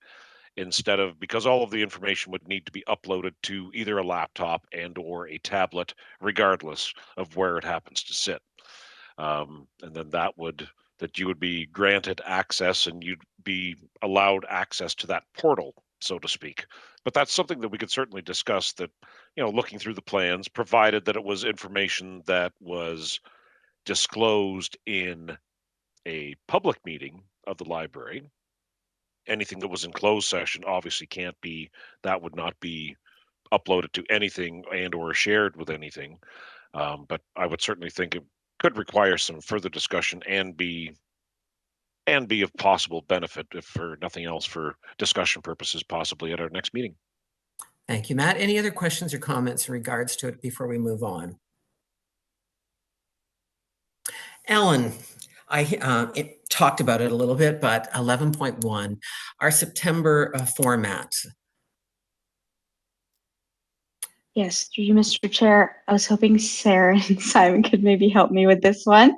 D: instead of, because all of the information would need to be uploaded to either a laptop and or a tablet, regardless of where it happens to sit. And then that you would be granted access, and you'd be allowed access to that portal, so to speak. But that's something that we could certainly discuss, that, looking through the plans, provided that it was information that was disclosed in a public meeting of the library. Anything that was in closed session obviously that would not be uploaded to anything and or shared with anything. But I would certainly think it could require some further discussion and be of possible benefit, if for nothing else, for discussion purposes, possibly at our next meeting.
A: Thank you, Matt. Any other questions or comments in regards to it before we move on? Ellen, I talked about it a little bit, but 11.1, our September format.
B: Yes, through you, Mr. Chair. I was hoping Sarah and Simon could maybe help me with this one.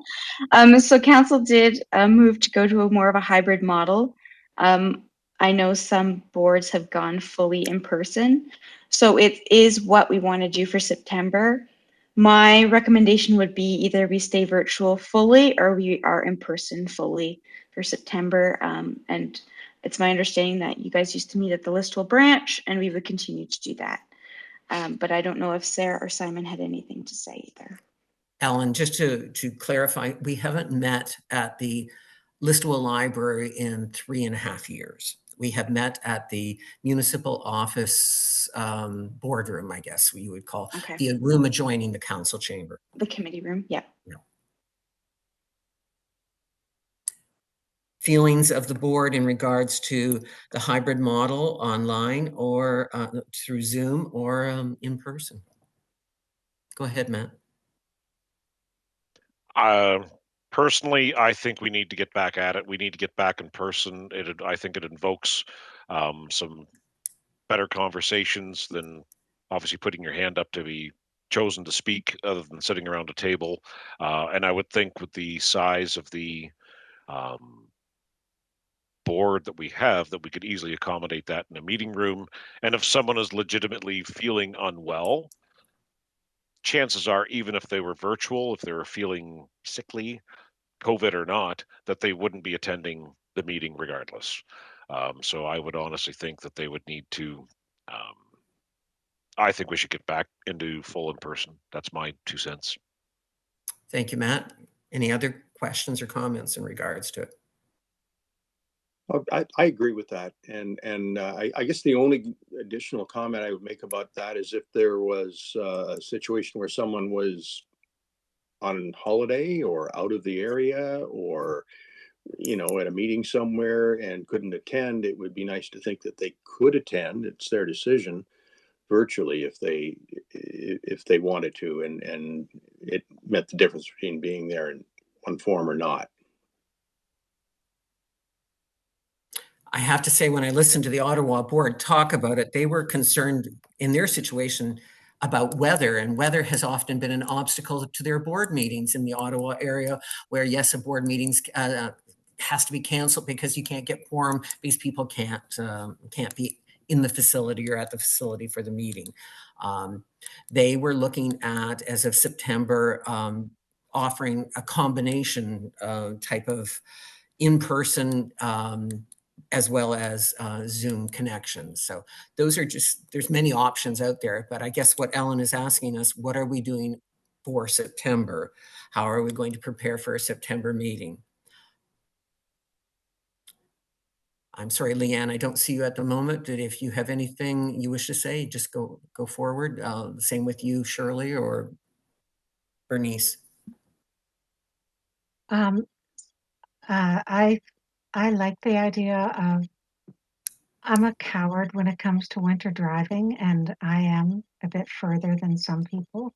B: So council did move to go to a more of a hybrid model. I know some boards have gone fully in person, so it is what we want to do for September. My recommendation would be either we stay virtual fully or we are in person fully for September. And it's my understanding that you guys used to meet at the Listwell branch, and we would continue to do that. But I don't know if Sarah or Simon had anything to say either.
A: Ellen, just to clarify, we haven't met at the Listwell Library in 3.5 years. We have met at the municipal office boardroom, I guess you would call,
B: Okay.
A: the room adjoining the council chamber.
B: The committee room, yeah.
A: Feelings of the board in regards to the hybrid model online or through Zoom or in person? Go ahead, Matt.
D: Personally, I think we need to get back at it. We need to get back in person. I think it invokes some better conversations than obviously putting your hand up to be chosen to speak, other than sitting around a table. And I would think with the size of the board that we have, that we could easily accommodate that in a meeting room. And if someone is legitimately feeling unwell, chances are, even if they were virtual, if they were feeling sickly, COVID or not, that they wouldn't be attending the meeting regardless. So I would honestly think that they would need to, I think we should get back into full in person. That's my 2 cents.
A: Thank you, Matt. Any other questions or comments in regards to it?
C: I agree with that, and I guess the only additional comment I would make about that is if there was a situation where someone was on holiday or out of the area, or at a meeting somewhere and couldn't attend, it would be nice to think that they could attend. It's their decision, virtually if they wanted to, and it met the difference between being there in one form or not.
A: I have to say, when I listened to the Ottawa board talk about it, they were concerned in their situation about weather, and weather has often been an obstacle to their board meetings in the Ottawa area, where yes, a board meetings has to be canceled because you can't get quorum because people can't be in the facility or at the facility for the meeting. They were looking at, as of September, offering a combination type of in-person as well as Zoom connections. So those are just, there's many options out there, but I guess what Ellen is asking us, what are we doing for September? How are we going to prepare for a September meeting? I'm sorry, Leanne, I don't see you at the moment, but if you have anything you wish to say, just go forward. Same with you, Shirley or Bernice.
G: I like the idea of, I'm a coward when it comes to winter driving, and I am a bit further than some people.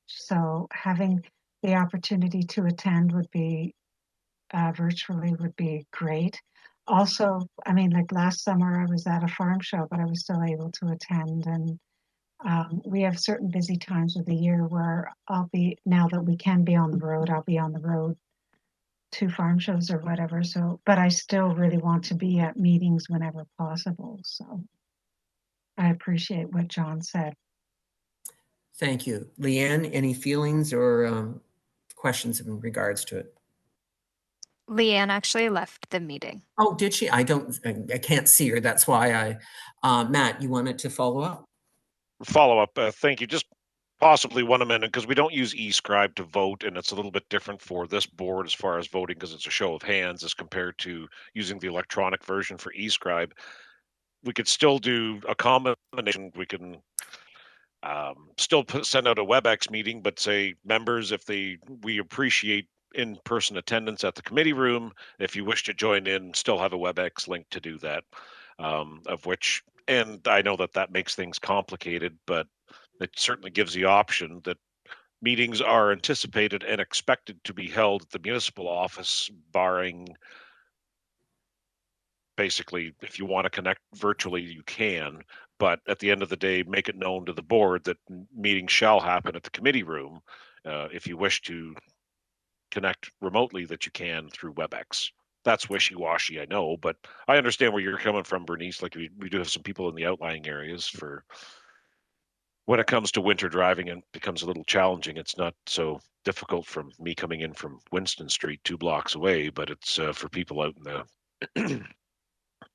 G: So having the opportunity to attend would be virtually would be great. Also, I mean, like last summer I was at a farm show, but I was still able to attend. And we have certain busy times of the year where I'll be, now that we can be on the road, I'll be on the road to farm shows or whatever. So, but I still really want to be at meetings whenever possible. So I appreciate what John said.
A: Thank you. Leanne, any feelings or questions in regards to it?
H: Leanne actually left the meeting.
A: Oh, did she? I can't see her. That's why Matt, you wanted to follow up?
D: Follow up. Thank you. Just possibly one amendment, because we don't use eScribe to vote, and it's a little bit different for this board as far as voting, because it's a show of hands as compared to using the electronic version for eScribe. We could still do a combination. We can still send out a WebEx meeting, but say members, if we appreciate in-person attendance at the committee room. If you wish to join in, still have a WebEx link to do that, of which, and I know that makes things complicated, but it certainly gives the option that meetings are anticipated and expected to be held at the municipal office, barring basically, if you want to connect virtually, you can, but at the end of the day, make it known to the board that meetings shall happen at the committee room. If you wish to connect remotely, that you can through WebEx. That's wishy-washy, I know, but I understand where you're coming from, Bernice. Like we do have some people in the outlying areas for when it comes to winter driving, and becomes a little challenging. It's not so difficult from me coming in from Winston Street 2 blocks away, but it's for people out in the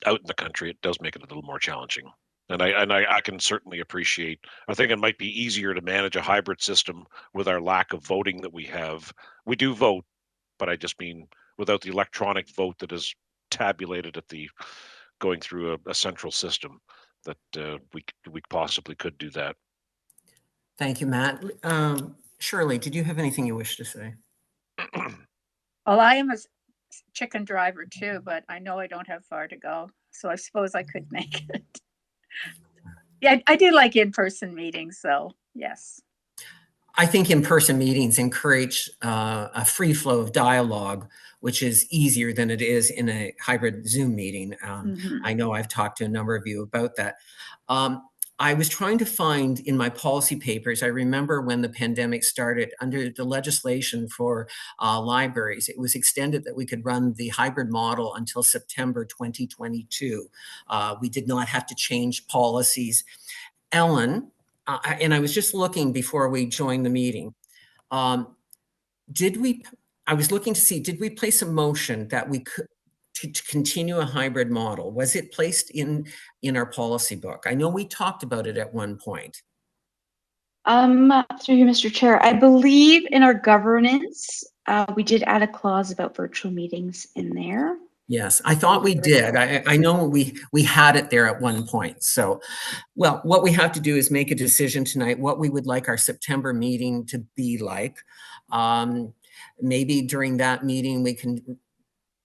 D: out in the country, it does make it a little more challenging. And I can certainly appreciate, I think it might be easier to manage a hybrid system with our lack of voting that we have. We do vote, but I just mean without the electronic vote that is tabulated at the going through a central system, that we possibly could do that.
A: Thank you, Matt. Shirley, did you have anything you wish to say?
F: Well, I am a chicken driver too, but I know I don't have far to go, so I suppose I could make it. Yeah, I do like in-person meetings, so yes.
A: I think in-person meetings encourage a free flow of dialogue, which is easier than it is in a hybrid Zoom meeting. I know I've talked to a number of you about that. I was trying to find in my policy papers, I remember when the pandemic started, under the legislation for libraries, it was extended that we could run the hybrid model until September 2022. We did not have to change policies. Ellen, and I was just looking before we joined the meeting, I was looking to see, did we place a motion that we could, to continue a hybrid model? Was it placed in our policy book? I know we talked about it at one point.
B: Through you, Mr. Chair, I believe in our governance, we did add a clause about virtual meetings in there.
A: Yes, I thought we did. I know we had it there at one point. So, well, what we have to do is make a decision tonight, what we would like our September meeting to be like. Maybe during that meeting, we can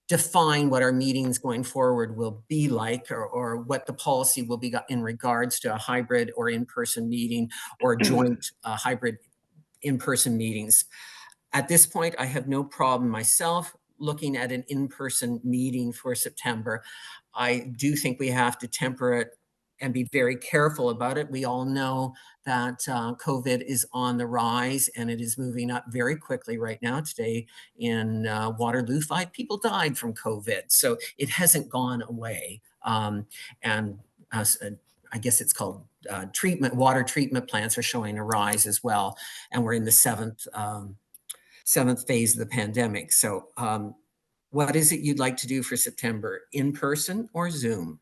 A: define what our meetings going forward will be like, or what the policy will be in regards to a hybrid or in-person meeting or joint hybrid in-person meetings. At this point, I have no problem myself looking at an in-person meeting for September. I do think we have to temper it and be very careful about it. We all know that COVID is on the rise and it is moving up very quickly right now. Today in Waterloo, 5 people died from COVID. So it hasn't gone away. And I guess it's called water treatment plants are showing a rise as well. And we're in the seventh phase of the pandemic. So what is it you'd like to do for September? In person or Zoom?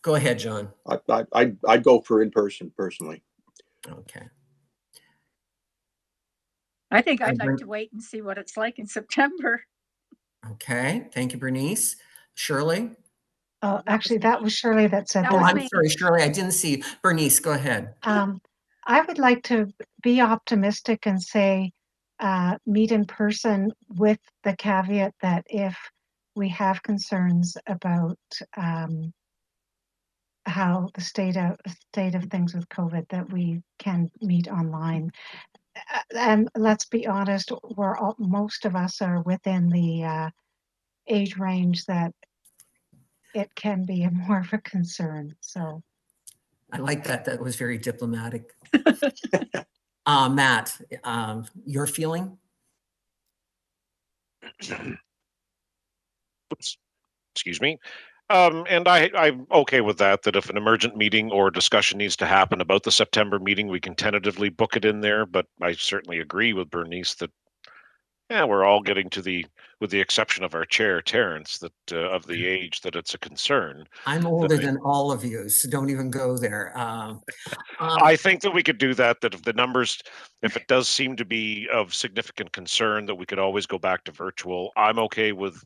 A: Go ahead, John.
C: I'd go for in person personally.
A: Okay.
F: I think I'd like to wait and see what it's like in September.
A: Okay, thank you, Bernice. Shirley?
G: Oh, actually, that was Shirley that said that.
A: Oh, I'm sorry, Shirley, I didn't see you. Bernice, go ahead.
G: I would like to be optimistic and say meet in person, with the caveat that if we have concerns about how the state of things with COVID, that we can meet online. And let's be honest, most of us are within the age range that it can be more of a concern. So
A: I like that. That was very diplomatic. Matt, your feeling?
D: Excuse me. And I'm okay with that if an emergent meeting or discussion needs to happen about the September meeting, we can tentatively book it in there. But I certainly agree with Bernice that, yeah, we're all getting to with the exception of our chair, Terrence, that of the age that it's a concern.
A: I'm older than all of you, so don't even go there.
D: I think that we could do that if the numbers, if it does seem to be of significant concern, that we could always go back to virtual. I'm okay with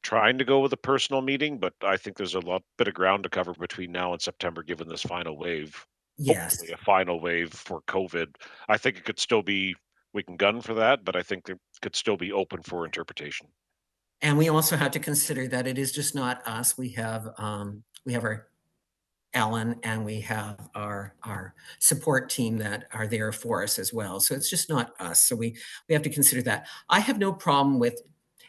D: trying to go with a personal meeting, but I think there's a bit of ground to cover between now and September, given this final wave.
A: Yes.
D: Hopefully a final wave for COVID. I think it could still be, we can gun for that, but I think it could still be open for interpretation.
A: And we also have to consider that it is just not us. We have our Ellen, and we have our support team that are there for us as well. So it's just not us. So we have to consider that. I have no problem with,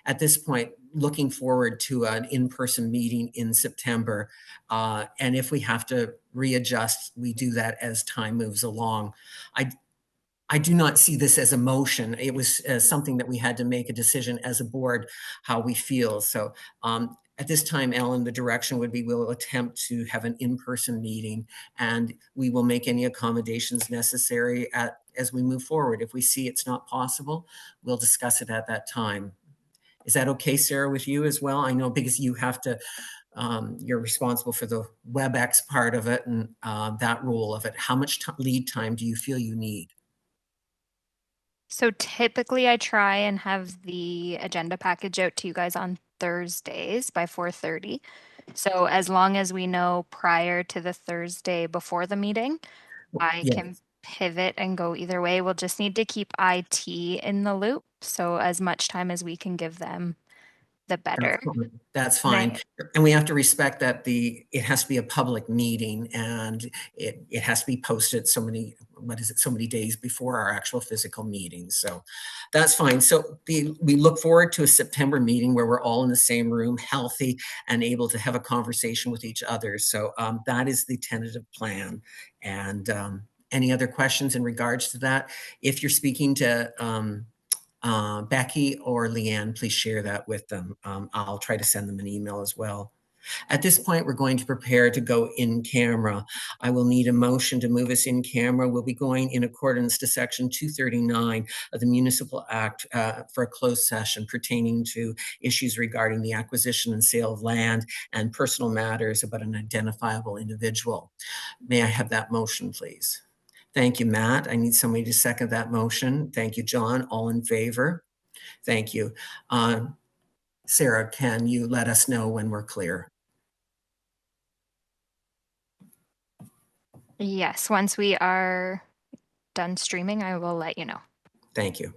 A: at this point, looking forward to an in-person meeting in September. And if we have to readjust, we do that as time moves along. I do not see this as a motion. It was something that we had to make a decision as a board, how we feel. So at this time, Ellen, the direction would be we'll attempt to have an in-person meeting, and we will make any accommodations necessary as we move forward. If we see it's not possible, we'll discuss it at that time. Is that okay, Sarah, with you as well? I know because you have to, you're responsible for the WebEx part of it and that rule of it. How much lead time do you feel you need?
H: So typically I try and have the agenda package out to you guys on Thursdays by 4:30. So as long as we know prior to the Thursday before the meeting, I can pivot and go either way. We'll just need to keep IT in the loop. So as much time as we can give them, the better.
A: That's fine. And we have to respect that it has to be a public meeting, and it has to be posted so many days before our actual physical meeting. So that's fine. So we look forward to a September meeting where we're all in the same room, healthy and able to have a conversation with each other. So that is the tentative plan. And any other questions in regards to that? If you're speaking to Becky or Leanne, please share that with them. I'll try to send them an email as well. At this point, we're going to prepare to go in camera. I will need a motion to move us in camera. We'll be going in accordance to Section 239 of the Municipal Act for a closed session pertaining to issues regarding the acquisition and sale of land and personal matters about an identifiable individual. May I have that motion, please? Thank you, Matt. I need somebody to second that motion. Thank you, John. All in favor? Thank you. Sarah, can you let us know when we're clear?
H: Yes, once we are done streaming, I will let you know.
A: Thank you.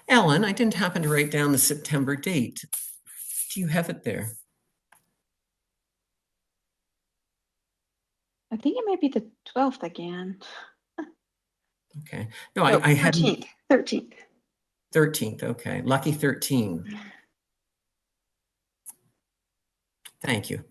A: Ellen, I didn't happen to write down the September date. Do you have it there?
B: I think it might be the 12th again.
A: Okay. No,
B: No,
A: I had
B: 13th. 13th.
A: 13th. Okay. Lucky 13. Thank you.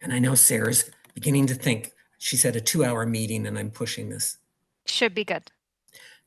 A: And I know Sarah's beginning to think. She said a 2-hour meeting, and I'm pushing this.
H: Should be good.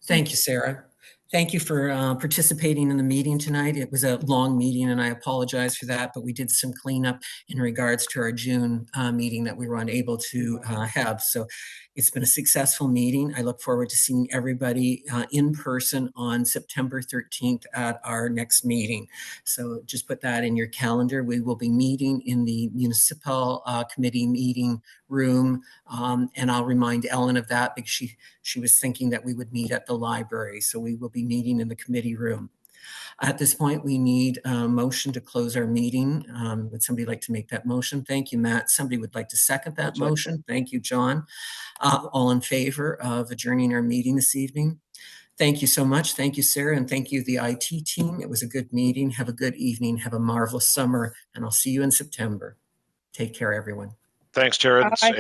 A: Thank you, Sarah. Thank you for participating in the meeting tonight. It was a long meeting, and I apologize for that, but we did some cleanup in regards to our June meeting that we were unable to have. So it's been a successful meeting. I look forward to seeing everybody in person on September 13th at our next meeting. So just put that in your calendar. We will be meeting in the municipal committee meeting room, and I'll remind Ellen of that because she was thinking that we would meet at the library. So we will be meeting in the committee room. At this point, we need a motion to close our meeting. Would somebody like to make that motion? Thank you, Matt. Somebody would like to second that motion? Thank you, John. All in favor of adjourning our meeting this evening? Thank you so much. Thank you, Sarah, and thank you, the IT team. It was a good meeting. Have a good evening. Have a marvelous summer, and I'll see you in September. Take care, everyone.
D: Thanks, Terrence. And